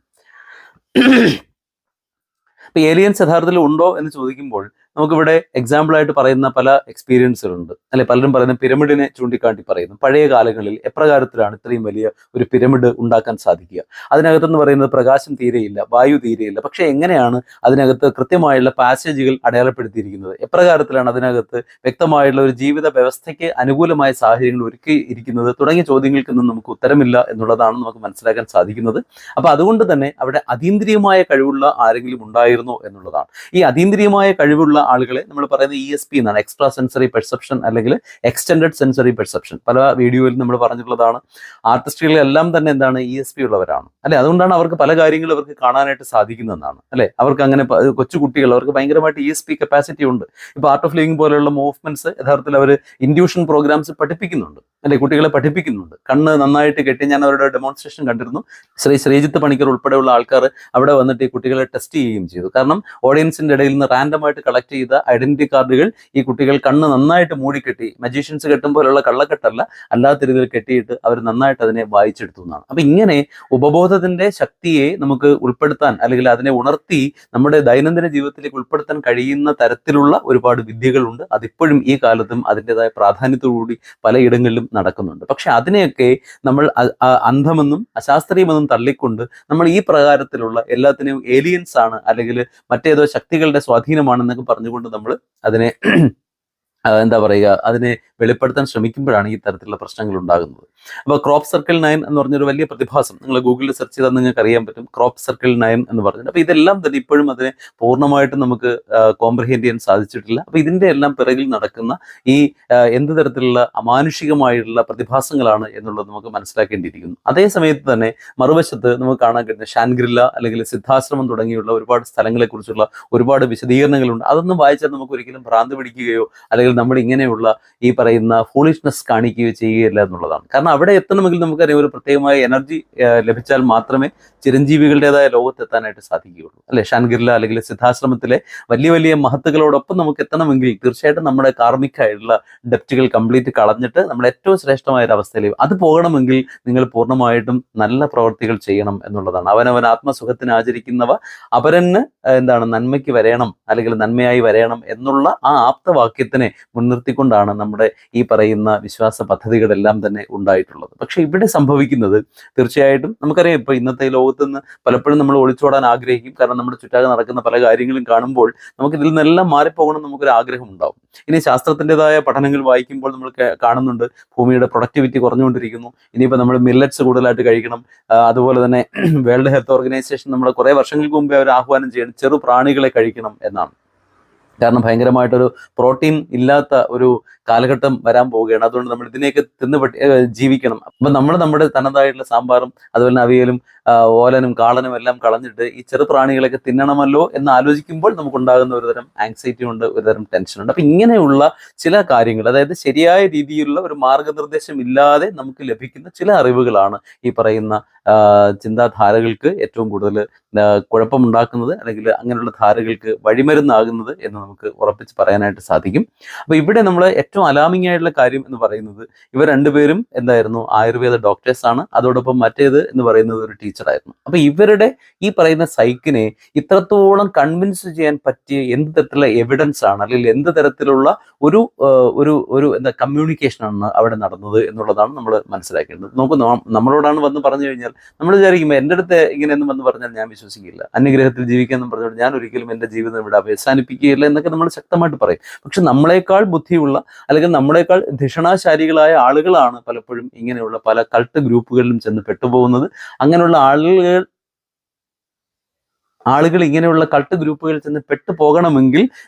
ഇപ്പൊ ഏലിയൻസ് യഥാർത്ഥത്തിൽ ഉണ്ടോ എന്ന് ചോദിക്കുമ്പോൾ നമുക്കിവിടെ എക്സാമ്പിൾ ആയിട്ട് പറയുന്ന പല എക്സ്പീരിയൻസുകളുണ്ട് അല്ലെ. പലരും പറയുന്ന പിരമിഡിനെ ചൂണ്ടിക്കാട്ടി പറയുന്നു. പഴയ കാലങ്ങളിൽ എപ്രകാരത്തിലാണ് ഇത്രയും വലിയ ഒരു പിരമിഡ് ഉണ്ടാക്കാൻ സാധിക്കുക? അതിനകത്തെന്ന് പറയുന്നത് പ്രകാശം തീരെയില്ല, വായു തീരെയില്ല. പക്ഷെ എങ്ങനെയാണ് അതിനകത്ത് കൃത്യമായുള്ള പാസേജുകൾ അടയാളപ്പെടുത്തിയിരിക്കുന്നത്? എപ്രകാരത്തിലാണ് അതിനകത്ത് വ്യക്തമായുള്ള ഒരു ജീവിത വ്യവസ്ഥയ്ക്ക് അനുകൂലമായ സാഹചര്യങ്ങൾ ഒരുക്കി ഇരിക്കുന്നത്? തുടങ്ങിയ ചോദ്യങ്ങൾക്കൊന്നും നമുക്ക് ഉത്തരമില്ല എന്നുള്ളതാണ് നമുക്ക് മനസ്സിലാക്കാൻ സാധിക്കുന്നത്. അപ്പൊ അതുകൊണ്ട് തന്നെ അവിടെ അതീന്ദ്രിയമായ കഴിവുള്ള ആരെങ്കിലും ഉണ്ടായിരുന്നോ എന്നുള്ളതാണ്. ഈ അതീന്ദ്രിയമായ കഴിവുള്ള ആളുകളെ നമ്മൾ പറയുന്നത് ESP എന്നാണ്, എക്സ്ട്രാ സെൻസറി പെർസെപ്ഷൻ അല്ലെങ്കിൽ എക്സ്റ്റെൻഡഡ് സെൻസറി പെർസെപ്ഷൻ. പല വീഡിയോയിൽ നമ്മൾ പറഞ്ഞിട്ടുള്ളതാണ്. ആർട്ടിസ്റ്റുകളെല്ലാം തന്നെ എന്താണ്, ESP ഉള്ളവരാണ് അല്ലെ. അതുകൊണ്ടാണ് അവർക്ക് പല കാര്യങ്ങളും അവർക്ക് കാണാനായിട്ട് സാധിക്കുന്നതെന്നാണ് അല്ലെ. അവർക്ക് അങ്ങനെ കൊച്ചു കുട്ടികൾ, അവർക്ക് ഭയങ്കരമായിട്ട് ESP കപ്പാസിറ്റി ഉണ്ട്. ഇപ്പൊ ആർട്ട് ഓഫ് ലിവിംഗ് പോലെയുള്ള മൂവ്മെന്റ്സ് യഥാർത്ഥത്തിൽ അവർ ഇൻഡ്യൂഷൻ പ്രോഗ്രാംസ് പഠിപ്പിക്കുന്നുണ്ട് അല്ലെ, കുട്ടികളെ പഠിപ്പിക്കുന്നുണ്ട്. കണ്ണ് നന്നായിട്ട് കെട്ടി, ഞാൻ അവരുടെ ഡെമോൺസ്ട്രേഷൻ കണ്ടിരുന്നു. ശ്രീജിത്ത് പണിക്കർ ഉൾപ്പെടെയുള്ള ആൾക്കാർ അവിടെ വന്നിട്ട് ഈ കുട്ടികളെ ടെസ്റ്റ് ചെയ്യുകയും ചെയ്തു. കാരണം ഓഡിയൻസിന്റെ ഇടയിൽ നിന്ന് റാൻഡമായിട്ട് കളക്ട് ചെയ്ത ഐഡന്റിറ്റി കാർഡുകൾ ഈ കുട്ടികൾ കണ്ണ് നന്നായിട്ട് മൂടിക്കെട്ടി, മജീഷ്യൻസ് കെട്ടും പോലുള്ള കള്ളക്കെട്ടല്ല, അല്ലാത്ത രീതിയിൽ കെട്ടിയിട്ട് അവർ നന്നായിട്ട് അതിനെ വായിച്ചെടുത്തു എന്നാണ്. അപ്പൊ ഇങ്ങനെ ഉപബോധത്തിന്റെ ശക്തിയെ നമുക്ക് ഉൾപ്പെടുത്താൻ അല്ലെങ്കിൽ അതിനെ ഉണർത്തി നമ്മുടെ ദൈനംദിന ജീവിതത്തിലേക്ക് ഉൾപ്പെടുത്താൻ കഴിയുന്ന തരത്തിലുള്ള ഒരുപാട് വിദ്യകളുണ്ട്. അതിപ്പോഴും ഈ കാലത്തും അതിൻ്റെതായ പ്രാധാന്യത്തോടുകൂടി പലയിടങ്ങളിലും നടക്കുന്നുണ്ട്. പക്ഷെ അതിനെയൊക്കെ നമ്മൾ അന്ധമെന്നും അശാസ്ത്രീയമെന്നും തള്ളിക്കൊണ്ട് നമ്മൾ ഈ പ്രകാരത്തിലുള്ള എല്ലാത്തിനെയും ഏലിയൻസ് ആണ് അല്ലെങ്കിൽ മറ്റേതോ ശക്തികളുടെ സ്വാധീനമാണെന്നൊക്കെ പറഞ്ഞുകൊണ്ട് നമ്മൾ അതിനെ എന്താ പറയുക, അതിനെ വെളിപ്പെടുത്താൻ ശ്രമിക്കുമ്പോഴാണ് ഈ തരത്തിലുള്ള പ്രശ്നങ്ങൾ ഉണ്ടാകുന്നത്. അപ്പോൾ ക്രോപ്പ് സർക്കിൾ 9 എന്ന് പറഞ്ഞൊരു വലിയ പ്രതിഭാസം നിങ്ങൾ ഗൂഗിളിൽ സെർച്ച് ചെയ്താൽ നിങ്ങൾക്ക് അറിയാൻ പറ്റും. ക്രോപ്പ് സർക്കിൾ 9 എന്ന് പറഞ്ഞിട്ട്. അപ്പോൾ ഇതെല്ലാം തന്നെ ഇപ്പോഴും അതിനെ പൂർണ്ണമായിട്ടും നമുക്ക് കോംപ്രഹെൻഡ് ചെയ്യാൻ സാധിച്ചിട്ടില്ല. അപ്പോൾ ഇതിൻ്റെ എല്ലാം പിറകിൽ നടക്കുന്ന ഈ എന്ത് തരത്തിലുള്ള അമാനുഷികമായിട്ടുള്ള പ്രതിഭാസങ്ങളാണ് എന്നുള്ളത് നമുക്ക് മനസ്സിലാക്കേണ്ടിയിരിക്കുന്നു. അതേ സമയത്ത് തന്നെ മറുവശത്ത് നമുക്ക് കാണാൻ കഴിയുന്ന ഷാൻഗ്രില്ല അല്ലെങ്കിൽ സിദ്ധാശ്രമം തുടങ്ങിയുള്ള ഒരുപാട് സ്ഥലങ്ങളെക്കുറിച്ചുള്ള ഒരുപാട് വിശദീകരണങ്ങളുണ്ട്. അതൊന്നും വായിച്ചാൽ നമുക്ക് ഒരിക്കലും ഭ്രാന്ത് പിടിക്കുകയോ അല്ലെങ്കിൽ നമ്മൾ ഇങ്ങനെയുള്ള ഈ പറയുന്ന ഫൂളിഷ്നെസ് കാണിക്കുകയോ ചെയ്യുകയില്ല എന്നുള്ളതാണ്. കാരണം അവിടെ എത്തണമെങ്കിൽ നമുക്കറിയാം ഒരു പ്രത്യേകമായ എനർജി ലഭിച്ചാൽ മാത്രമേ ചിരഞ്ജീവികളുടേതായ ലോകത്തെത്താനായിട്ട് സാധിക്കുകയുള്ളൂ അല്ലെ. ഷാൻഗ്രില്ല അല്ലെങ്കിൽ സിദ്ധാശ്രമത്തിലെ വലിയ വലിയ മഹത്തുക്കളോടൊപ്പം നമുക്ക് എത്തണമെങ്കിൽ തീർച്ചയായിട്ടും നമ്മുടെ കാർമികമായിട്ടുള്ള ഡെപ്റ്റുകൾ കംപ്ലീറ്റ് കളഞ്ഞിട്ട് നമ്മൾ ഏറ്റവും ശ്രേഷ്ഠമായ ഒരു അവസ്ഥയിലേക്ക് അത് പോകണമെങ്കിൽ നിങ്ങൾ പൂർണ്ണമായിട്ടും നല്ല പ്രവർത്തികൾ ചെയ്യണം എന്നുള്ളതാണ്. അവനവൻ ആത്മസുഖത്തിന് ആചരിക്കുന്നവ അപരന് എന്താണ് നന്മയ്ക്ക് വരയണം അല്ലെങ്കിൽ നന്മയായി വരയണം എന്നുള്ള ആ ആപ്തവാക്യത്തിനെ മുൻനിർത്തിക്കൊണ്ടാണ് നമ്മുടെ ഈ പറയുന്ന വിശ്വാസ പദ്ധതികളെല്ലാം തന്നെ ഉണ്ടായിട്ടുള്ളത്. പക്ഷെ ഇവിടെ സംഭവിക്കുന്നത് തീർച്ചയായിട്ടും നമുക്കറിയാം, ഇപ്പൊ ഇന്നത്തെ ലോകത്ത് നിന്ന് പലപ്പോഴും നമ്മൾ ഒളിച്ചോടാൻ ആഗ്രഹിക്കും. കാരണം നമ്മുടെ ചുറ്റാകെ നടക്കുന്ന പല കാര്യങ്ങളും കാണുമ്പോൾ നമുക്ക് ഇതിൽ നിന്നെല്ലാം മാറിപ്പോകണം നമുക്കൊരു ആഗ്രഹം ഉണ്ടാവും. ഇനി ശാസ്ത്രത്തിൻ്റെതായ പഠനങ്ങൾ വായിക്കുമ്പോൾ നമ്മൾ കാണുന്നുണ്ട് ഭൂമിയുടെ പ്രൊഡക്ടിവിറ്റി കുറഞ്ഞുകൊണ്ടിരിക്കുന്നു. ഇനിയിപ്പോൾ നമ്മൾ മില്ലറ്റ്സ് കൂടുതലായിട്ട് കഴിക്കണം. അതുപോലെ തന്നെ വേൾഡ് ഹെൽത്ത് ഓർഗനൈസേഷൻ നമ്മൾ കുറേ വർഷങ്ങൾക്ക് മുമ്പേ അവർ ആഹ്വാനം ചെയ്യണം ചെറു പ്രാണികളെ കഴിക്കണം എന്നാണ്. കാരണം ഭയങ്കരമായിട്ടൊരു പ്രോട്ടീൻ ഇല്ലാത്ത ഒരു കാലഘട്ടം വരാൻ പോവുകയാണ്. അതുകൊണ്ട് നമ്മൾ ഇതിനെയൊക്കെ ജീവിക്കണം. അപ്പം നമ്മൾ നമ്മുടെ തനതായിട്ടുള്ള സാമ്പാറും അതുപോലെ തന്നെ അവിയലും ഓലനും കാളനും എല്ലാം കളഞ്ഞിട്ട് ഈ ചെറുപ്രാണികളൊക്കെ തിന്നണമല്ലോ എന്ന് ആലോചിക്കുമ്പോൾ നമുക്കുണ്ടാകുന്ന ഒരുതരം ആങ്സൈറ്റി ഉണ്ട്, ഒരുതരം ടെൻഷനുണ്ട്. അപ്പം ഇങ്ങനെയുള്ള ചില കാര്യങ്ങൾ, അതായത് ശരിയായ രീതിയിലുള്ള ഒരു മാർഗനിർദ്ദേശം ഇല്ലാതെ നമുക്ക് ലഭിക്കുന്ന ചില അറിവുകളാണ് ഈ പറയുന്ന ചിന്താധാരകൾക്ക് ഏറ്റവും കൂടുതൽ കുഴപ്പമുണ്ടാക്കുന്നത് അല്ലെങ്കിൽ അങ്ങനെയുള്ള ധാരകൾക്ക് വഴിമരുന്നാകുന്നത് എന്ന് നമുക്ക് ഉറപ്പിച്ച് പറയാനായിട്ട് സാധിക്കും. അപ്പോൾ ഇവിടെ നമ്മൾ ഏറ്റവും അലാമിംഗ് ആയിട്ടുള്ള കാര്യം എന്ന് പറയുന്നത് ഇവർ രണ്ടുപേരും എന്തായിരുന്നു, ആയുർവേദ ഡോക്ടേഴ്സാണ്. അതോടൊപ്പം മറ്റേത് എന്ന് പറയുന്നത് ഒരു ടീച്ചറായിരുന്നു. അപ്പോൾ ഇവരുടെ ഈ പറയുന്ന സൈക്കിനെ ഇത്രത്തോളം കൺവിൻസ് ചെയ്യാൻ പറ്റിയ എന്ത് തരത്തിലുള്ള എവിഡൻസ് ആണ് അല്ലെങ്കിൽ എന്ത് തരത്തിലുള്ള ഒരു ഒരു ഒരു എന്താ കമ്മ്യൂണിക്കേഷനാണ് അവിടെ നടന്നത് എന്നുള്ളതാണ് നമ്മൾ മനസ്സിലാക്കേണ്ടത്. നമുക്ക് നമ്മളോടാണ് വന്ന് പറഞ്ഞു കഴിഞ്ഞാൽ നമ്മൾ വിചാരിക്കുമ്പോൾ എൻ്റെ അടുത്ത് ഇങ്ങനെയൊന്നും വന്ന് പറഞ്ഞാൽ ഞാൻ വിശ്വസിക്കില്ല, അന്യഗ്രഹത്തിൽ ജീവിക്കാമെന്നും പറഞ്ഞുകൊണ്ട് ഞാൻ ഒരിക്കലും എൻ്റെ ജീവിതം ഇവിടെ അവസാനിപ്പിക്കുകയില്ല എന്നൊക്കെ നമ്മൾ ശക്തമായിട്ട് പറയും. പക്ഷെ നമ്മളെക്കാൾ ബുദ്ധിയുള്ള അല്ലെങ്കിൽ നമ്മളെക്കാൾ ധിഷണാശാലികളായ ആളുകളാണ് പലപ്പോഴും ഇങ്ങനെയുള്ള പല കൾട്ട് ഗ്രൂപ്പുകളിലും ചെന്ന് പെട്ടുപോകുന്നത്. അങ്ങനെയുള്ള ആളുകൾ ഇങ്ങനെയുള്ള കൾട്ട് ഗ്രൂപ്പുകളിൽ ചെന്ന് പെട്ടുപോകണമെങ്കിൽ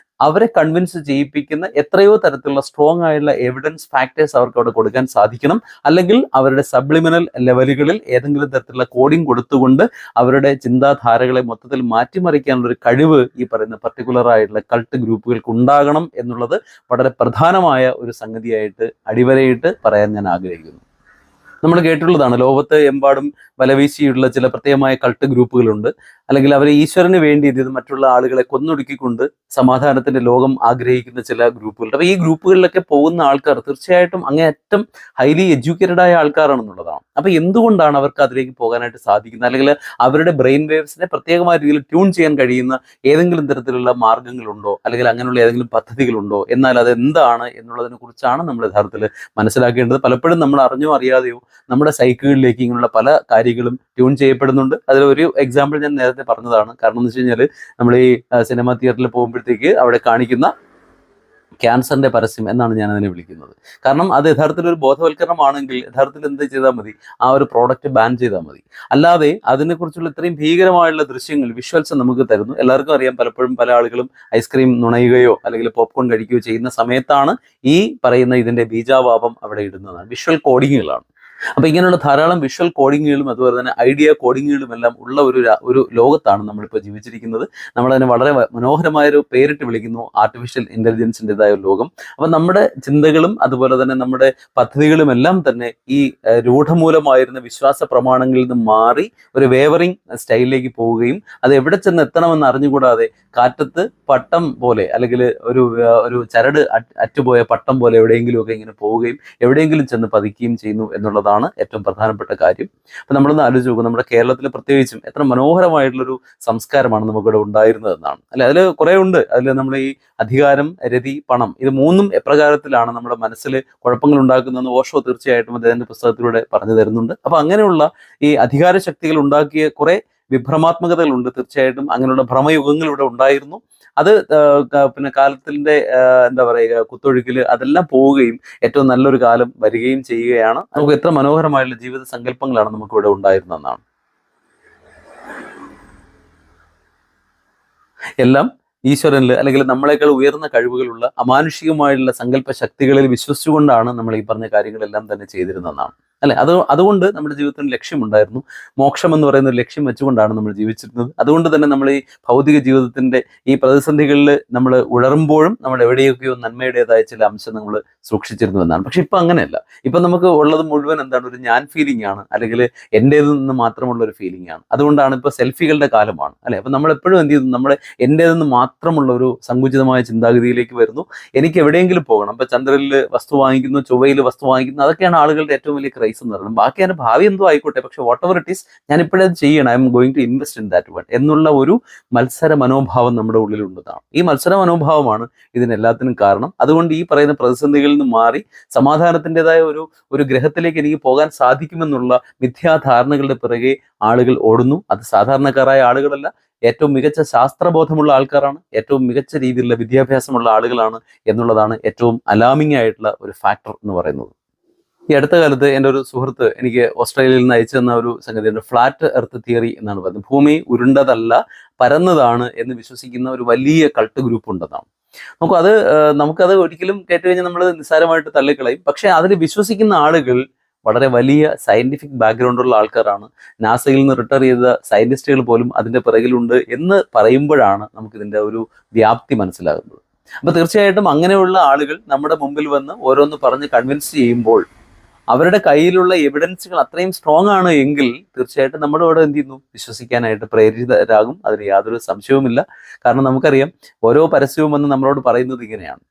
അവരെ കൺവിൻസ് ചെയ്യിപ്പിക്കുന്ന എത്രയോ തരത്തിലുള്ള സ്ട്രോങ് ആയിട്ടുള്ള എവിഡൻസ് ഫാക്ടേഴ്സ് അവർക്ക് അവിടെ കൊടുക്കാൻ സാധിക്കണം. അല്ലെങ്കിൽ അവരുടെ സബ്ലിമിനൽ ലെവലുകളിൽ ഏതെങ്കിലും തരത്തിലുള്ള കോഡിംഗ് കൊടുത്തുകൊണ്ട് അവരുടെ ചിന്താധാരകളെ മൊത്തത്തിൽ മാറ്റിമറിക്കാനുള്ള ഒരു കഴിവ് ഈ പറയുന്ന പർട്ടിക്കുലർ ആയിട്ടുള്ള കൾട്ട് ഗ്രൂപ്പുകൾക്ക് ഉണ്ടാകണം എന്നുള്ളത് വളരെ പ്രധാനമായ ഒരു സംഗതിയായിട്ട് അടിവരയിട്ട് പറയാൻ ഞാൻ ആഗ്രഹിക്കുന്നു. നമ്മൾ കേട്ടിട്ടുള്ളതാണ് ലോകത്ത് എമ്പാടും വലവീശിയുള്ള ചില പ്രത്യേകമായ കൾട്ട് ഗ്രൂപ്പുകളുണ്ട്. അല്ലെങ്കിൽ അവർ ഈശ്വരന് വേണ്ടി ഇത് മറ്റുള്ള ആളുകളെ കൊന്നൊടുക്കിക്കൊണ്ട് സമാധാനത്തിന്റെ ലോകം ആഗ്രഹിക്കുന്ന ചില ഗ്രൂപ്പുകളുണ്ട്. അപ്പൊ ഈ ഗ്രൂപ്പുകളിലൊക്കെ പോകുന്ന ആൾക്കാർ തീർച്ചയായിട്ടും അങ്ങേയറ്റം ഹൈലി എഡ്യൂക്കേറ്റഡ് ആയ ആൾക്കാരാണെന്നുള്ളതാണ്. അപ്പൊ എന്തുകൊണ്ടാണ് അവർക്ക് അതിലേക്ക് പോകാനായിട്ട് സാധിക്കുന്നത്, അല്ലെങ്കിൽ അവരുടെ ബ്രെയിൻ വേവ്സിനെ പ്രത്യേകമായ രീതിയിൽ ട്യൂൺ ചെയ്യാൻ കഴിയുന്ന ഏതെങ്കിലും തരത്തിലുള്ള മാർഗങ്ങളുണ്ടോ, അല്ലെങ്കിൽ അങ്ങനെയുള്ള ഏതെങ്കിലും പദ്ധതികളുണ്ടോ? എന്നാൽ അത് എന്താണ് എന്നുള്ളതിനെ കുറിച്ചാണ് നമ്മൾ യഥാർത്ഥത്തിൽ മനസ്സിലാക്കേണ്ടത്. പലപ്പോഴും നമ്മൾ അറിഞ്ഞോ അറിയാതെയോ നമ്മുടെ സൈക്കിളിലേക്ക് ഇങ്ങനെയുള്ള പല കാര്യങ്ങളും ട്യൂൺ ചെയ്യപ്പെടുന്നുണ്ട്. അതിലൊരു എക്സാമ്പിൾ ഞാൻ നേരത്തെ പറഞ്ഞതാണ്. കാരണം എന്ന് വെച്ച് കഴിഞ്ഞാൽ നമ്മൾ ഈ സിനിമ തിയേറ്ററിൽ പോകുമ്പോഴത്തേക്ക് അവിടെ കാണിക്കുന്ന ക്യാൻസറിന്റെ പരസ്യം എന്നാണ് ഞാൻ അതിനെ വിളിക്കുന്നത്. കാരണം അത് യഥാർത്ഥത്തിൽ ഒരു ബോധവൽക്കരണമാണെങ്കിൽ യഥാർത്ഥത്തിൽ എന്ത് ചെയ്താൽ മതി, ആ ഒരു പ്രോഡക്റ്റ് ബാൻ ചെയ്താൽ മതി. അല്ലാതെ അതിനെക്കുറിച്ചുള്ള ഇത്രയും ഭീകരമായുള്ള ദൃശ്യങ്ങൾ, വിഷ്വൽസ് നമുക്ക് തരുന്നു. എല്ലാവർക്കും അറിയാം, പലപ്പോഴും പല ആളുകളും ഐസ്ക്രീം നുണയുകയോ അല്ലെങ്കിൽ പോപ്കോൺ കഴിക്കുകയോ ചെയ്യുന്ന സമയത്താണ് ഈ പറയുന്ന ഇതിന്റെ ബീജാവാപം അവിടെ ഇടുന്നതാണ്. വിഷ്വൽ കോഡിങ്ങുകളാണ്. അപ്പൊ ഇങ്ങനെയുള്ള ധാരാളം വിഷ്വൽ കോഡിങ്ങുകളും അതുപോലെ തന്നെ ഐഡിയ കോഡിങ്ങുകളും എല്ലാം ഉള്ള ഒരു ലോകത്താണ് നമ്മളിപ്പോൾ ജീവിച്ചിരിക്കുന്നത്. നമ്മളതിനെ വളരെ മനോഹരമായൊരു പേരിട്ട് വിളിക്കുന്നു, ആർട്ടിഫിഷ്യൽ ഇന്റലിജൻസിൻ്റെതായ ഒരു ലോകം. അപ്പൊ നമ്മുടെ ചിന്തകളും അതുപോലെ തന്നെ നമ്മുടെ പദ്ധതികളും എല്ലാം തന്നെ ഈ രൂഢമൂലമായിരുന്ന വിശ്വാസ പ്രമാണങ്ങളിൽ നിന്ന് മാറി ഒരു വേവറിങ് സ്റ്റൈലിലേക്ക് പോവുകയും അത് എവിടെ ചെന്ന് എത്തണമെന്ന് അറിഞ്ഞുകൂടാതെ കാറ്റത്ത് പട്ടം പോലെ അല്ലെങ്കിൽ ഒരു ചരട് അറ്റുപോയ പട്ടം പോലെ എവിടെയെങ്കിലുമൊക്കെ ഇങ്ങനെ പോവുകയും എവിടെയെങ്കിലും ചെന്ന് പതിക്കുകയും ചെയ്യുന്നു എന്നുള്ളതാണ് ഏറ്റവും പ്രധാനപ്പെട്ട കാര്യം. അപ്പൊ നമ്മളൊന്ന് ആലോചിച്ച് നോക്കും, നമ്മുടെ കേരളത്തിൽ പ്രത്യേകിച്ചും എത്ര മനോഹരമായിട്ടുള്ളൊരു സംസ്കാരമാണ് നമുക്കിവിടെ ഉണ്ടായിരുന്നതെന്നാണ്. അല്ലെ, അതിൽ കുറെ ഉണ്ട്. അതിൽ നമ്മൾ ഈ അധികാരം, രതി, പണം, ഇത് മൂന്നും എപ്രകാരത്തിലാണ് നമ്മുടെ മനസ്സിൽ കുഴപ്പങ്ങൾ ഉണ്ടാക്കുന്നതെന്ന് ഓഷോ തീർച്ചയായിട്ടും അദ്ദേഹത്തിന്റെ പുസ്തകത്തിലൂടെ പറഞ്ഞു തരുന്നുണ്ട്. അപ്പൊ അങ്ങനെയുള്ള ഈ അധികാര ശക്തികൾ ഉണ്ടാക്കിയ കുറെ വിഭ്രമാത്മകതകളുണ്ട്. തീർച്ചയായിട്ടും അങ്ങനെയുള്ള ഭ്രമയുഗങ്ങൾ ഇവിടെ ഉണ്ടായിരുന്നു. അത് പിന്നെ കാലത്തിന്റെ എന്താ പറയുക, കുത്തൊഴുക്കിൽ അതെല്ലാം പോവുകയും ഏറ്റവും നല്ലൊരു കാലം വരികയും ചെയ്യുകയാണ്. നമുക്ക് എത്ര മനോഹരമായുള്ള ജീവിത സങ്കല്പങ്ങളാണ് നമുക്ക് ഇവിടെ ഉണ്ടായിരുന്നതെന്നാണ്. എല്ലാം ഈശ്വരനിൽ അല്ലെങ്കിൽ നമ്മളെക്കാൾ ഉയർന്ന കഴിവുകളുള്ള അമാനുഷികമായുള്ള സങ്കല്പ ശക്തികളിൽ വിശ്വസിച്ചുകൊണ്ടാണ് നമ്മൾ ഈ പറഞ്ഞ കാര്യങ്ങളെല്ലാം തന്നെ ചെയ്തിരുന്നതെന്നാണ്. അല്ലെ, അതുകൊണ്ട് നമ്മുടെ ജീവിതത്തിന് ലക്ഷ്യമുണ്ടായിരുന്നു. മോക്ഷം എന്ന് പറയുന്ന ഒരു ലക്ഷ്യം വെച്ചുകൊണ്ടാണ് നമ്മൾ ജീവിച്ചിരുന്നത്. അതുകൊണ്ട് തന്നെ നമ്മൾ ഈ ഭൗതിക ജീവിതത്തിന്റെ ഈ പ്രതിസന്ധികളിൽ നമ്മൾ ഉഴറുമ്പോഴും നമ്മൾ എവിടെയൊക്കെയോ നന്മയുടേതായ ചില അംശം നമ്മൾ സൂക്ഷിച്ചിരുന്നു എന്നാണ്. പക്ഷെ ഇപ്പൊ അങ്ങനെയല്ല. ഇപ്പൊ നമുക്ക് ഉള്ളത് മുഴുവൻ എന്താണ്, ഒരു ഞാൻ ഫീലിംഗ് ആണ്, അല്ലെങ്കിൽ എൻ്റേത് നിന്ന് മാത്രമുള്ള ഒരു ഫീലിംഗ് ആണ്. അതുകൊണ്ടാണ് ഇപ്പൊ സെൽഫികളുടെ കാലമാണ്. അല്ലെ, അപ്പൊ നമ്മൾ എപ്പോഴും എന്ത് ചെയ്യുന്നു, നമ്മുടെ എൻ്റേതെന്ന് മാത്രമുള്ള ഒരു സങ്കുചിതമായ ചിന്താഗതിയിലേക്ക് വരുന്നു. എനിക്ക് എവിടെയെങ്കിലും പോകണം. ഇപ്പൊ ചന്ദ്രനിൽ വസ്തു വാങ്ങിക്കുന്നു, ചൊവ്വയിൽ വസ്തു വാങ്ങിക്കുന്നു, അതൊക്കെയാണ് ആളുകളുടെ ഏറ്റവും വലിയ ക്രൈസ് എന്ന് പറയുന്നത്. ബാക്കി അതിന്റെ ഭാവി എന്തോ ആയിക്കോട്ടെ, പക്ഷെ വാട്ട് എവർ ഇറ്റ് ഈസ്, ഞാൻ ഇപ്പോഴേ അത് ചെയ്യണം, I'm going to invest in that one എന്നുള്ള ഒരു മത്സര മനോഭാവം നമ്മുടെ ഉള്ളിലുള്ളതാണ്. ഈ മത്സര മനോഭാവമാണ് ഇതിനെല്ലാത്തിനും കാരണം. അതുകൊണ്ട് ഈ പറയുന്ന പ്രതിസന്ധികളിൽ നിന്ന് മാറി സമാധാനത്തിൻ്റെതായ ഒരു ഗ്രഹത്തിലേക്ക് എനിക്ക് പോകാൻ സാധിക്കുമെന്നുള്ള മിഥ്യാധാരണകളുടെ പിറകെ ആളുകൾ ഓടുന്നു. അത് സാധാരണക്കാരായ ആളുകളല്ല, ഏറ്റവും മികച്ച ശാസ്ത്രബോധമുള്ള ആൾക്കാരാണ്, ഏറ്റവും മികച്ച രീതിയിലുള്ള വിദ്യാഭ്യാസമുള്ള ആളുകളാണ് എന്നുള്ളതാണ് ഏറ്റവും അലാമിംഗ് ആയിട്ടുള്ള ഒരു ഫാക്ടർ എന്ന് പറയുന്നത്. ഈ അടുത്ത കാലത്ത് എൻ്റെ ഒരു സുഹൃത്ത് എനിക്ക് ഓസ്ട്രേലിയയിൽ നിന്ന് അയച്ചു തന്ന ഒരു സംഗതിയുണ്ട്, ഫ്ലാറ്റ് എർത്ത് തിയറി എന്നാണ് പറയുന്നത്. ഭൂമി ഉരുണ്ടതല്ല, പരന്നതാണ് എന്ന് വിശ്വസിക്കുന്ന ഒരു വലിയ കൾട്ട് ഗ്രൂപ്പ് ഉണ്ടെന്നാണ്. നമുക്കത് ഒരിക്കലും കേട്ട് കഴിഞ്ഞാൽ നമ്മൾ നിസ്സാരമായിട്ട് തള്ളിക്കളയും. പക്ഷെ അതിൽ വിശ്വസിക്കുന്ന ആളുകൾ വളരെ വലിയ സയന്റിഫിക് ബാക്ക്ഗ്രൗണ്ടുള്ള ആൾക്കാരാണ്. നാസയിൽ നിന്ന് റിട്ടയർ ചെയ്ത സയന്റിസ്റ്റുകൾ പോലും അതിൻ്റെ പിറകിലുണ്ട് എന്ന് പറയുമ്പോഴാണ് നമുക്കിതിൻ്റെ ഒരു വ്യാപ്തി മനസ്സിലാകുന്നത്. അപ്പൊ തീർച്ചയായിട്ടും അങ്ങനെയുള്ള ആളുകൾ നമ്മുടെ മുമ്പിൽ വന്ന് ഓരോന്ന് പറഞ്ഞ് കൺവിൻസ് ചെയ്യുമ്പോൾ അവരുടെ കയ്യിലുള്ള എവിഡൻസുകൾ അത്രയും സ്ട്രോങ് ആണ് എങ്കിൽ തീർച്ചയായിട്ടും നമ്മുടെ ഇവിടെ എന്ത് ചെയ്യുന്നു, വിശ്വസിക്കാനായിട്ട് പ്രേരിതരാകും. അതിന് യാതൊരു സംശയവുമില്ല. കാരണം നമുക്കറിയാം, ഓരോ പരസ്യവും വന്ന് നമ്മളോട് പറയുന്നത് ഇങ്ങനെയാണ്.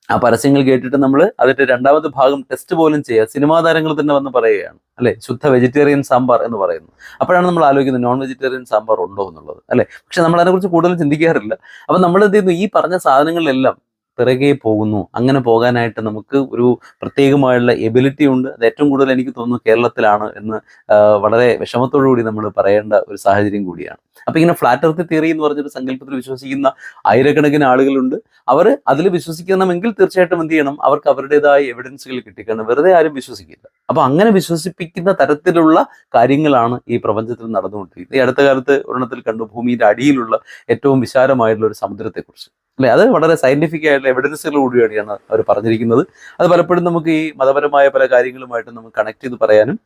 ആ പരസ്യങ്ങൾ കേട്ടിട്ട് നമ്മൾ അതിന്റെ രണ്ടാമത്തെ ഭാഗം ടെസ്റ്റ് പോലും ചെയ്യുക. സിനിമാ താരങ്ങൾ തന്നെ വന്ന് പറയുകയാണ്, അല്ലെ, ശുദ്ധ വെജിറ്റേറിയൻ സാമ്പാർ എന്ന് പറയുന്നു. അപ്പോഴാണ് നമ്മൾ ആലോചിക്കുന്നത് നോൺ വെജിറ്റേറിയൻ സാമ്പാർ ഉണ്ടോ എന്നുള്ളത്, അല്ലെ. പക്ഷെ നമ്മൾ അതിനെക്കുറിച്ച് കൂടുതൽ ചിന്തിക്കാറില്ല. അപ്പൊ നമ്മൾ എന്ത് ചെയ്യുന്നു, ഈ പറഞ്ഞ സാധനങ്ങളിലെല്ലാം പിറകെ പോകുന്നു. അങ്ങനെ പോകാനായിട്ട് നമുക്ക് ഒരു പ്രത്യേകമായുള്ള എബിലിറ്റി ഉണ്ട്. അത് ഏറ്റവും കൂടുതൽ എനിക്ക് തോന്നുന്നു കേരളത്തിലാണ് എന്ന് വളരെ വിഷമത്തോടു കൂടി നമ്മൾ പറയേണ്ട ഒരു സാഹചര്യം കൂടിയാണ്. അപ്പൊ ഇങ്ങനെ ഫ്ലാറ്റ് എർത്ത് തിയറി എന്ന് പറഞ്ഞൊരു സങ്കല്പത്തിൽ വിശ്വസിക്കുന്ന ആയിരക്കണക്കിന് ആളുകളുണ്ട്. അവർ അതിൽ വിശ്വസിക്കണമെങ്കിൽ തീർച്ചയായിട്ടും എന്ത് ചെയ്യണം, അവർക്ക് അവരുടേതായ എവിഡൻസുകൾ കിട്ടിക്കണം. വെറുതെ ആരും വിശ്വസിക്കില്ല. അപ്പൊ അങ്ങനെ വിശ്വസിപ്പിക്കുന്ന തരത്തിലുള്ള കാര്യങ്ങളാണ് ഈ പ്രപഞ്ചത്തിൽ നടന്നുകൊണ്ടിരിക്കുന്നത്. ഈ അടുത്ത കാലത്ത് ഒരെണ്ണത്തിൽ കണ്ടു, ഭൂമിയുടെ അടിയിലുള്ള ഏറ്റവും വിശാലമായിട്ടുള്ള ഒരു സമുദ്രത്തെക്കുറിച്ച്, അല്ലെ. അത് വളരെ സയന്റിഫിക് ആയിട്ടുള്ള എവിഡൻസുകളോടുകൂടിയാണ് അവർ പറഞ്ഞിരിക്കുന്നത്. അത് പലപ്പോഴും നമുക്ക് ഈ മതപരമായ പല കാര്യങ്ങളുമായിട്ട് നമുക്ക് കണക്ട് ചെയ്ത് പറയാനും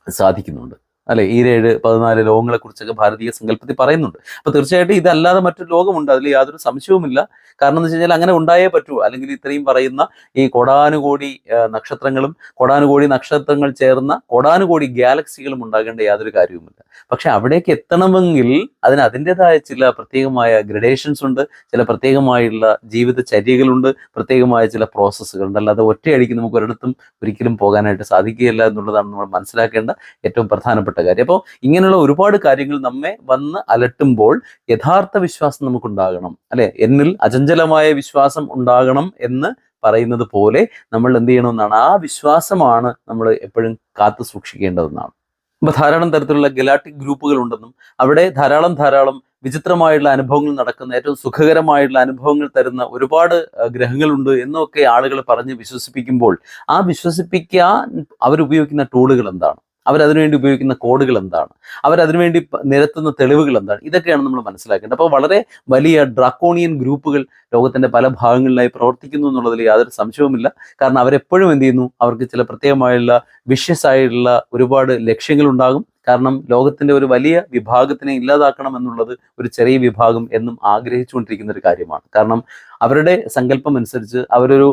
സാധിക്കുന്നുണ്ട്. അല്ലെ? ഈ 7-14 ലോകങ്ങളെ കുറിച്ചൊക്കെ ഭാരതീയ സങ്കല്പത്തിൽ പറയുന്നുണ്ട്. അപ്പൊ തീർച്ചയായിട്ടും ഇതല്ലാതെ മറ്റൊരു ലോകമുണ്ട്, അതിൽ യാതൊരു സംശയവുമില്ല. കാരണം എന്ന് വെച്ച് കഴിഞ്ഞാൽ അങ്ങനെ ഉണ്ടായേ പറ്റൂ, അല്ലെങ്കിൽ ഇത്രയും പറയുന്ന ഈ കോടാനുകോടി നക്ഷത്രങ്ങളും കോടാനുകോടി നക്ഷത്രങ്ങൾ ചേർന്ന കോടാനുകോടി ഗാലക്സികളും ഉണ്ടാകേണ്ട യാതൊരു കാര്യവുമില്ല. പക്ഷെ അവിടേക്ക് എത്തണമെങ്കിൽ അതിന് അതിൻ്റെതായ ചില പ്രത്യേകമായ ഗ്രഡേഷൻസ് ഉണ്ട്, ചില പ്രത്യേകമായുള്ള ജീവിതചര്യകളുണ്ട്, പ്രത്യേകമായ ചില പ്രോസസ്സുകളുണ്ട്. അല്ലാതെ ഒറ്റയടിക്ക് നമുക്ക് ഒരിടത്തും ഒരിക്കലും പോകാനായിട്ട് സാധിക്കുകയില്ല എന്നുള്ളതാണ് നമ്മൾ മനസ്സിലാക്കേണ്ട ഏറ്റവും പ്രധാനപ്പെട്ട കാര്യം. അപ്പോൾ ഇങ്ങനെയുള്ള ഒരുപാട് കാര്യങ്ങൾ നമ്മെ വന്ന് അലട്ടുമ്പോൾ യഥാർത്ഥ വിശ്വാസം നമുക്കുണ്ടാകണം, അല്ലെ? എന്നിൽ അചഞ്ചലമായ വിശ്വാസം ഉണ്ടാകണം എന്ന് പറയുന്നത് പോലെ നമ്മൾ എന്ത് ചെയ്യണമെന്നാണ്, ആ വിശ്വാസമാണ് നമ്മൾ എപ്പോഴും കാത്തു സൂക്ഷിക്കേണ്ടതെന്നാണ്. അപ്പൊ ധാരാളം തരത്തിലുള്ള ഗലാക്റ്റിക് ഗ്രൂപ്പുകൾ ഉണ്ടെന്നും അവിടെ ധാരാളം വിചിത്രമായിട്ടുള്ള അനുഭവങ്ങൾ നടക്കുന്ന, ഏറ്റവും സുഖകരമായിട്ടുള്ള അനുഭവങ്ങൾ തരുന്ന ഒരുപാട് ഗ്രഹങ്ങളുണ്ട് എന്നൊക്കെ ആളുകൾ പറഞ്ഞ് വിശ്വസിപ്പിക്കുമ്പോൾ ആ വിശ്വസിപ്പിക്കാൻ അവരുപയോഗിക്കുന്ന ടൂളുകൾ എന്താണ്, അവരതിനുവേണ്ടി ഉപയോഗിക്കുന്ന കോഡുകൾ എന്താണ്, അവരതിനുവേണ്ടി നിരത്തുന്ന തെളിവുകൾ എന്താണ്, ഇതൊക്കെയാണ് നമ്മൾ മനസ്സിലാക്കേണ്ടത്. അപ്പോൾ വളരെ വലിയ ഡ്രാക്കോണിയൻ ഗ്രൂപ്പുകൾ ലോകത്തിന്റെ പല ഭാഗങ്ങളിലായി പ്രവർത്തിക്കുന്നു എന്നുള്ളതിൽ യാതൊരു സംശയവുമില്ല. കാരണം അവരെപ്പോഴും എന്ത് ചെയ്യുന്നു, അവർക്ക് ചില പ്രത്യേകമായുള്ള വിഷ്യസ് ആയിട്ടുള്ള ഒരുപാട് ലക്ഷ്യങ്ങളുണ്ടാകും. കാരണം ലോകത്തിന്റെ ഒരു വലിയ വിഭാഗത്തിനെ ഇല്ലാതാക്കണം എന്നുള്ളത് ഒരു ചെറിയ വിഭാഗം എന്നും ആഗ്രഹിച്ചുകൊണ്ടിരിക്കുന്ന ഒരു കാര്യമാണ്. കാരണം അവരുടെ സങ്കല്പം അനുസരിച്ച് അവരൊരു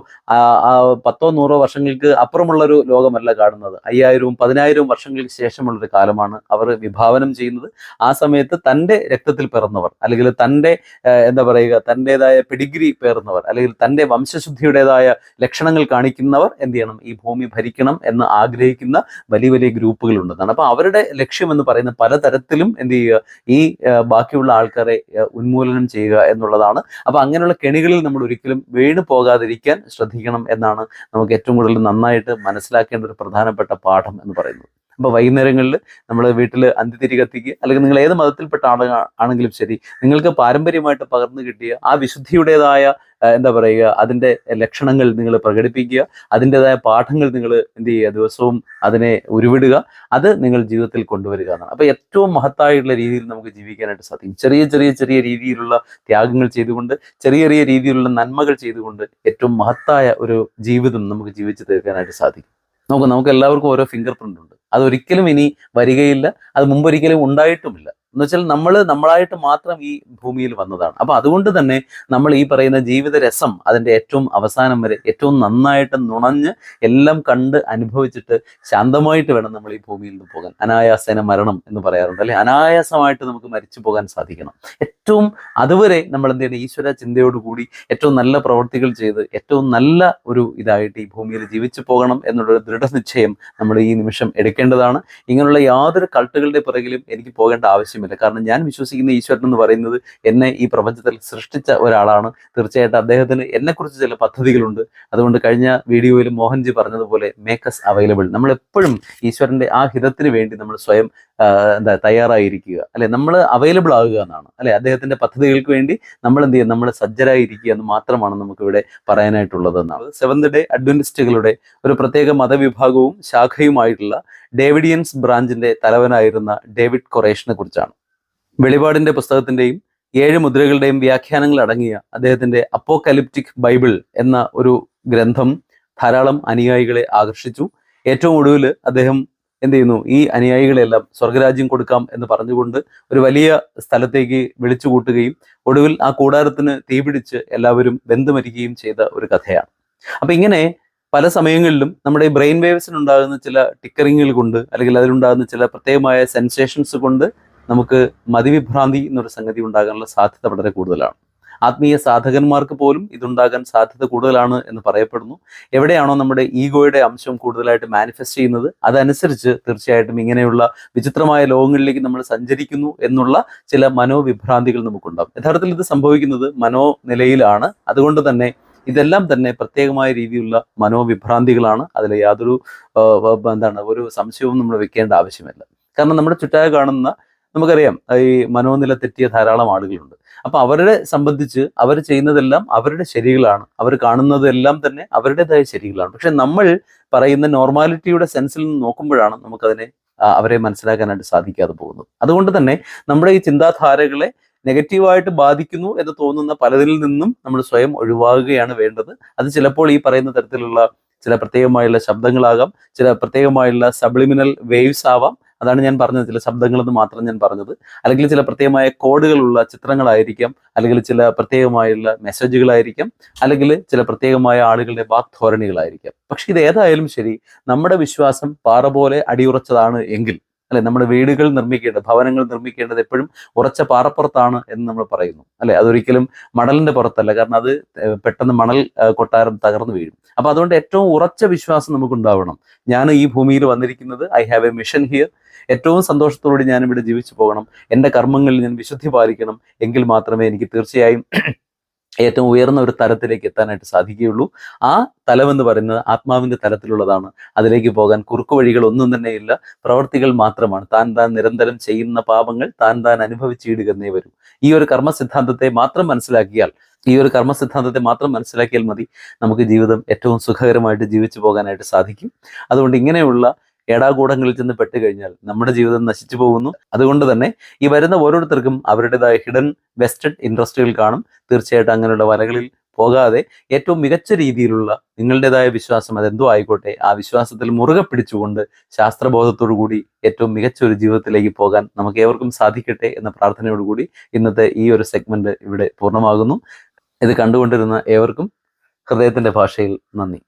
10-100 വർഷങ്ങൾക്ക് അപ്പുറമുള്ളൊരു ലോകമല്ല കാണുന്നത്, 5000-10,000 വർഷങ്ങൾക്ക് ശേഷമുള്ളൊരു കാലമാണ് അവർ വിഭാവനം ചെയ്യുന്നത്. ആ സമയത്ത് തൻ്റെ രക്തത്തിൽ പിറന്നവർ, അല്ലെങ്കിൽ തൻ്റെ എന്താ പറയുക, തൻ്റെതായ പെഡിഗ്രി പേർന്നവർ, അല്ലെങ്കിൽ തൻ്റെ വംശശുദ്ധിയുടേതായ ലക്ഷണങ്ങൾ കാണിക്കുന്നവർ എന്ത് ചെയ്യണം, ഈ ഭൂമി ഭരിക്കണം എന്ന് ആഗ്രഹിക്കുന്ന വലിയ വലിയ ഗ്രൂപ്പുകൾ ഉണ്ടെന്നാണ്. അപ്പൊ അവരുടെ ലക്ഷ്യം എന്ന് പറയുന്നത് പലതരത്തിലും എന്ത് ചെയ്യുക, ഈ ബാക്കിയുള്ള ആൾക്കാരെ ഉന്മൂലനം ചെയ്യുക എന്നുള്ളതാണ്. അപ്പൊ അങ്ങനെയുള്ള കെണികളിൽ നമ്മൾ ഒരിക്കലും വീണു പോകാതിരിക്കാൻ ശ്രദ്ധിക്കണം എന്നാണ് നമുക്ക് ഏറ്റവും കൂടുതൽ നന്നായിട്ട് മനസ്സിലാക്കേണ്ട ഒരു പ്രധാനപ്പെട്ട പാഠം എന്ന് പറയുന്നത്. അപ്പൊ വൈകുന്നേരങ്ങളിൽ നമ്മൾ വീട്ടിൽ അന്തിതിരി കത്തിക്കുക, അല്ലെങ്കിൽ നിങ്ങൾ ഏത് മതത്തിൽപ്പെട്ട ആണെങ്കിലും ശരി, നിങ്ങൾക്ക് പാരമ്പര്യമായിട്ട് പകർന്നു കിട്ടിയ ആ വിശുദ്ധിയുടേതായ എന്താ പറയുക, അതിൻ്റെ ലക്ഷണങ്ങൾ നിങ്ങൾ പ്രകടിപ്പിക്കുക, അതിൻ്റെതായ പാഠങ്ങൾ നിങ്ങൾ എന്ത് ചെയ്യുക, ദിവസവും അതിനെ ഉരുവിടുക, അത് നിങ്ങൾ ജീവിതത്തിൽ കൊണ്ടുവരിക എന്നാണ്. അപ്പൊ ഏറ്റവും മഹത്തായിട്ടുള്ള രീതിയിൽ നമുക്ക് ജീവിക്കാനായിട്ട് സാധിക്കും. ചെറിയ രീതിയിലുള്ള ത്യാഗങ്ങൾ ചെയ്തുകൊണ്ട്, ചെറിയ രീതിയിലുള്ള നന്മകൾ ചെയ്തുകൊണ്ട് ഏറ്റവും മഹത്തായ ഒരു ജീവിതം നമുക്ക് ജീവിച്ചു തീർക്കാനായിട്ട് സാധിക്കും. നമുക്ക് എല്ലാവർക്കും ഓരോ ഫിംഗർ പ്രിന്റ് ഉണ്ട്, അതൊരിക്കലും ഇനി വരികയില്ല, അത് മുമ്പൊരിക്കലും ഉണ്ടായിട്ടുമില്ല. എന്ന് വെച്ചാൽ നമ്മളായിട്ട് മാത്രം ഈ ഭൂമിയിൽ വന്നതാണ്. അപ്പൊ അതുകൊണ്ട് തന്നെ നമ്മൾ ഈ പറയുന്ന ജീവിത രസം അതിൻ്റെ ഏറ്റവും അവസാനം വരെ ഏറ്റവും നന്നായിട്ട് നുണഞ്ഞ് എല്ലാം കണ്ട് അനുഭവിച്ചിട്ട് ശാന്തമായിട്ട് വേണം നമ്മൾ ഈ ഭൂമിയിൽ നിന്ന് പോകാൻ. അനായാസേന മരണം എന്ന് പറയാറുണ്ട്, അല്ലെ? അനായാസമായിട്ട് നമുക്ക് മരിച്ചു പോകാൻ സാധിക്കണം. ഏറ്റവും അതുവരെ നമ്മൾ എന്ത് ചെയ്യണം, ഈശ്വര ചിന്തയോടുകൂടി ഏറ്റവും നല്ല പ്രവർത്തികൾ ചെയ്ത് ഏറ്റവും നല്ല ഒരു ഇതായിട്ട് ഈ ഭൂമിയിൽ ജീവിച്ചു പോകണം എന്നുള്ളൊരു ദൃഢനിശ്ചയം നമ്മൾ ഈ നിമിഷം എടുക്കേണ്ടതാണ്. ഇങ്ങനെയുള്ള യാതൊരു കൾട്ടുകളുടെ പിറകിലും എനിക്ക് പോകേണ്ട ആവശ്യമില്ല. കാരണം ഞാൻ വിശ്വസിക്കുന്ന ഈശ്വരൻ എന്ന് പറയുന്നത് എന്നെ ഈ പ്രപഞ്ചത്തിൽ സൃഷ്ടിച്ച ഒരാളാണ്. തീർച്ചയായിട്ടും അദ്ദേഹത്തിന് എന്നെക്കുറിച്ച് ചില പദ്ധതികളുണ്ട്. അതുകൊണ്ട് കഴിഞ്ഞ വീഡിയോയിൽ മോഹൻജി പറഞ്ഞതുപോലെ മേക്കസ് അവൈലബിൾ, നമ്മൾ എപ്പോഴും ഈശ്വരന്റെ ആ ഹിതത്തിന് വേണ്ടി നമ്മൾ സ്വയം തയ്യാറായിരിക്കുക, അല്ലെ? നമ്മൾ അവൈലബിൾ ആകുക എന്നാണ്, അല്ലെ? അദ്ദേഹത്തിന്റെ പദ്ധതികൾക്ക് വേണ്ടി നമ്മൾ എന്ത് ചെയ്യുക, നമ്മൾ സജ്ജരായിരിക്കുക എന്ന് മാത്രമാണ് നമുക്കിവിടെ പറയാനായിട്ടുള്ളത് എന്നാണ്. സെവന്ത് ഡേ അഡ്വന്റിസ്റ്റുകളുടെ ഒരു പ്രത്യേക മതവിഭാഗവും ശാഖയുമായിട്ടുള്ള ഡേവിഡിയൻസ് ബ്രാഞ്ചിന്റെ തലവനായിരുന്ന ഡേവിഡ് കൊറേഷിനെ കുറിച്ചാണ്. വെളിപാടിന്റെ പുസ്തകത്തിന്റെയും 7 മുദ്രകളുടെയും വ്യാഖ്യാനങ്ങൾ അടങ്ങിയ അദ്ദേഹത്തിന്റെ അപ്പോകലിപ്റ്റിക് ബൈബിൾ എന്ന ഒരു ഗ്രന്ഥം ധാരാളം അനുയായികളെ ആകർഷിച്ചു. ഏറ്റവും ഒടുവിൽ അദ്ദേഹം എന്ത് ചെയ്യുന്നു, ഈ അനുയായികളെല്ലാം സ്വർഗരാജ്യം കൊടുക്കാം എന്ന് പറഞ്ഞുകൊണ്ട് ഒരു വലിയ സ്ഥലത്തേക്ക് വിളിച്ചു കൂട്ടുകയും ഒടുവിൽ ആ കൂടാരത്തിന് തീപിടിച്ച് എല്ലാവരും വെന്തു മരിക്കുകയും ചെയ്ത ഒരു കഥയാണ്. അപ്പൊ ഇങ്ങനെ പല സമയങ്ങളിലും നമ്മുടെ ഈ ബ്രെയിൻ വേവ്സിനുണ്ടാകുന്ന ചില ടിക്കറിങ്ങുകൾ കൊണ്ട്, അല്ലെങ്കിൽ അതിലുണ്ടാകുന്ന ചില പ്രത്യേകമായ സെൻസേഷൻസ് കൊണ്ട് നമുക്ക് മതിവിഭ്രാന്തി എന്നൊരു സംഗതി ഉണ്ടാകാനുള്ള സാധ്യത വളരെ കൂടുതലാണ്. ആത്മീയ സാധകന്മാർക്ക് പോലും ഇതുണ്ടാകാൻ സാധ്യത കൂടുതലാണ് എന്ന് പറയപ്പെടുന്നു. എവിടെയാണോ നമ്മുടെ ഈഗോയുടെ അംശം കൂടുതലായിട്ട് മാനിഫെസ്റ്റ് ചെയ്യുന്നത്, അതനുസരിച്ച് തീർച്ചയായിട്ടും ഇങ്ങനെയുള്ള വിചിത്രമായ ലോകങ്ങളിലേക്ക് നമ്മൾ സഞ്ചരിക്കുന്നു എന്നുള്ള ചില മനോവിഭ്രാന്തികൾ നമുക്കുണ്ടാകും. യഥാർത്ഥത്തിൽ ഇത് സംഭവിക്കുന്നത് മനോനിലയിലാണ്. അതുകൊണ്ട് തന്നെ ഇതെല്ലാം തന്നെ പ്രത്യേകമായ രീതിയിലുള്ള മനോവിഭ്രാന്തികളാണ്. അതിൽ യാതൊരു ഒരു സംശയവും നമ്മൾ വെക്കേണ്ട ആവശ്യമില്ല. കാരണം നമ്മുടെ ചുറ്റായി കാണുന്ന, നമുക്കറിയാം, ഈ മനോനില തെറ്റിയ ധാരാളം ആളുകളുണ്ട്. അപ്പൊ അവരെ സംബന്ധിച്ച് അവർ ചെയ്യുന്നതെല്ലാം അവരുടെ ശരികളാണ്, അവർ കാണുന്നതെല്ലാം തന്നെ അവരുടേതായ ശരികളാണ്. പക്ഷെ നമ്മൾ പറയുന്ന നോർമാലിറ്റിയുടെ സെൻസിൽ നിന്ന് നോക്കുമ്പോഴാണ് നമുക്കതിനെ അവരെ മനസ്സിലാക്കാനായിട്ട് സാധിക്കാതെ പോകുന്നത്. അതുകൊണ്ട് തന്നെ നമ്മുടെ ഈ ചിന്താധാരകളെ നെഗറ്റീവായിട്ട് ബാധിക്കുന്നു എന്ന് തോന്നുന്ന പലതിൽ നിന്നും നമ്മൾ സ്വയം ഒഴിവാകുകയാണ് വേണ്ടത്. അത് ചിലപ്പോൾ ഈ പറയുന്ന തരത്തിലുള്ള ചില പ്രത്യേകമായുള്ള ശബ്ദങ്ങളാകാം, ചില പ്രത്യേകമായുള്ള സബ്ലിമിനൽ വേവ്സ് ആവാം, അതാണ് ഞാൻ പറഞ്ഞത്, ചില ശബ്ദങ്ങളെന്ന് മാത്രം ഞാൻ പറഞ്ഞത്. അല്ലെങ്കിൽ ചില പ്രത്യേകമായ കോഡുകളുള്ള ചിത്രങ്ങളായിരിക്കാം, അല്ലെങ്കിൽ ചില പ്രത്യേകമായുള്ള മെസ്സേജുകളായിരിക്കാം, അല്ലെങ്കിൽ ചില പ്രത്യേകമായ ആളുകളുടെ വാക്ധോരണികളായിരിക്കാം. പക്ഷെ ഇത് ഏതായാലും ശരി, നമ്മുടെ വിശ്വാസം പാറ പോലെ അടിയുറച്ചതാണ് എങ്കിൽ, അല്ലെ, നമ്മുടെ വീടുകൾ നിർമ്മിക്കേണ്ടത്, ഭവനങ്ങൾ നിർമ്മിക്കേണ്ടത് എപ്പോഴും ഉറച്ച പാറപ്പുറത്താണ് എന്ന് നമ്മൾ പറയുന്നു, അല്ലെ. അതൊരിക്കലും മണലിന്റെ പുറത്തല്ല, കാരണം അത് പെട്ടെന്ന് മണൽ കൊട്ടാരം തകർന്നു വീഴും. അപ്പൊ അതുകൊണ്ട് ഏറ്റവും ഉറച്ച വിശ്വാസം നമുക്കുണ്ടാവണം. ഞാൻ ഈ ഭൂമിയിൽ വന്നിരിക്കുന്നത്, I have A mission here, ഏറ്റവും സന്തോഷത്തോടെ ഞാൻ ഇവിടെ ജീവിച്ചു പോകണം, എൻ്റെ കർമ്മങ്ങളിൽ ഞാൻ വിശുദ്ധി പാലിക്കണം, എങ്കിൽ മാത്രമേ എനിക്ക് തീർച്ചയായും ഏറ്റവും ഉയർന്ന ഒരു തലത്തിലേക്ക് എത്താനായിട്ട് സാധിക്കുകയുള്ളൂ. ആ തലമെന്ന് പറയുന്നത് ആത്മാവിന്റെ തലത്തിലുള്ളതാണ്. അതിലേക്ക് പോകാൻ കുറുക്കു വഴികൾ ഒന്നും തന്നെയില്ല, പ്രവർത്തികൾ മാത്രമാണ്. താൻ നിരന്തരം ചെയ്യുന്ന പാപങ്ങൾ താൻ അനുഭവിച്ചിടുകന്നേ വരും. ഈ ഒരു കർമ്മസിദ്ധാന്തത്തെ മാത്രം മനസ്സിലാക്കിയാൽ മതി നമുക്ക് ജീവിതം ഏറ്റവും സുഖകരമായിട്ട് ജീവിച്ചു പോകാനായിട്ട് സാധിക്കും. അതുകൊണ്ട് ഇങ്ങനെയുള്ള ഏടാകൂടങ്ങളിൽ ചെന്ന് പെട്ടുകഴിഞ്ഞാൽ നമ്മുടെ ജീവിതം നശിച്ചു പോകുന്നു. അതുകൊണ്ട് തന്നെ ഈ വരുന്ന ഓരോരുത്തർക്കും അവരുടേതായ ഹിഡൻ വെസ്റ്റഡ് ഇൻട്രസ്റ്റുകൾ കാണും. തീർച്ചയായിട്ടും അങ്ങനെയുള്ള വലകളിൽ പോകാതെ ഏറ്റവും മികച്ച രീതിയിലുള്ള നിങ്ങളുടേതായ വിശ്വാസം അതെന്തോ ആയിക്കോട്ടെ, ആ വിശ്വാസത്തിൽ മുറുകെ പിടിച്ചുകൊണ്ട് ശാസ്ത്രബോധത്തോടു കൂടി ഏറ്റവും മികച്ച ഒരു ജീവിതത്തിലേക്ക് പോകാൻ നമുക്ക് ഏവർക്കും സാധിക്കട്ടെ എന്ന പ്രാർത്ഥനയോടുകൂടി ഇന്നത്തെ ഈ ഒരു സെഗ്മെന്റ് ഇവിടെ പൂർണ്ണമാകുന്നു. ഇത് കണ്ടുകൊണ്ടിരുന്ന ഏവർക്കും ഹൃദയത്തിന്റെ ഭാഷയിൽ നന്ദി.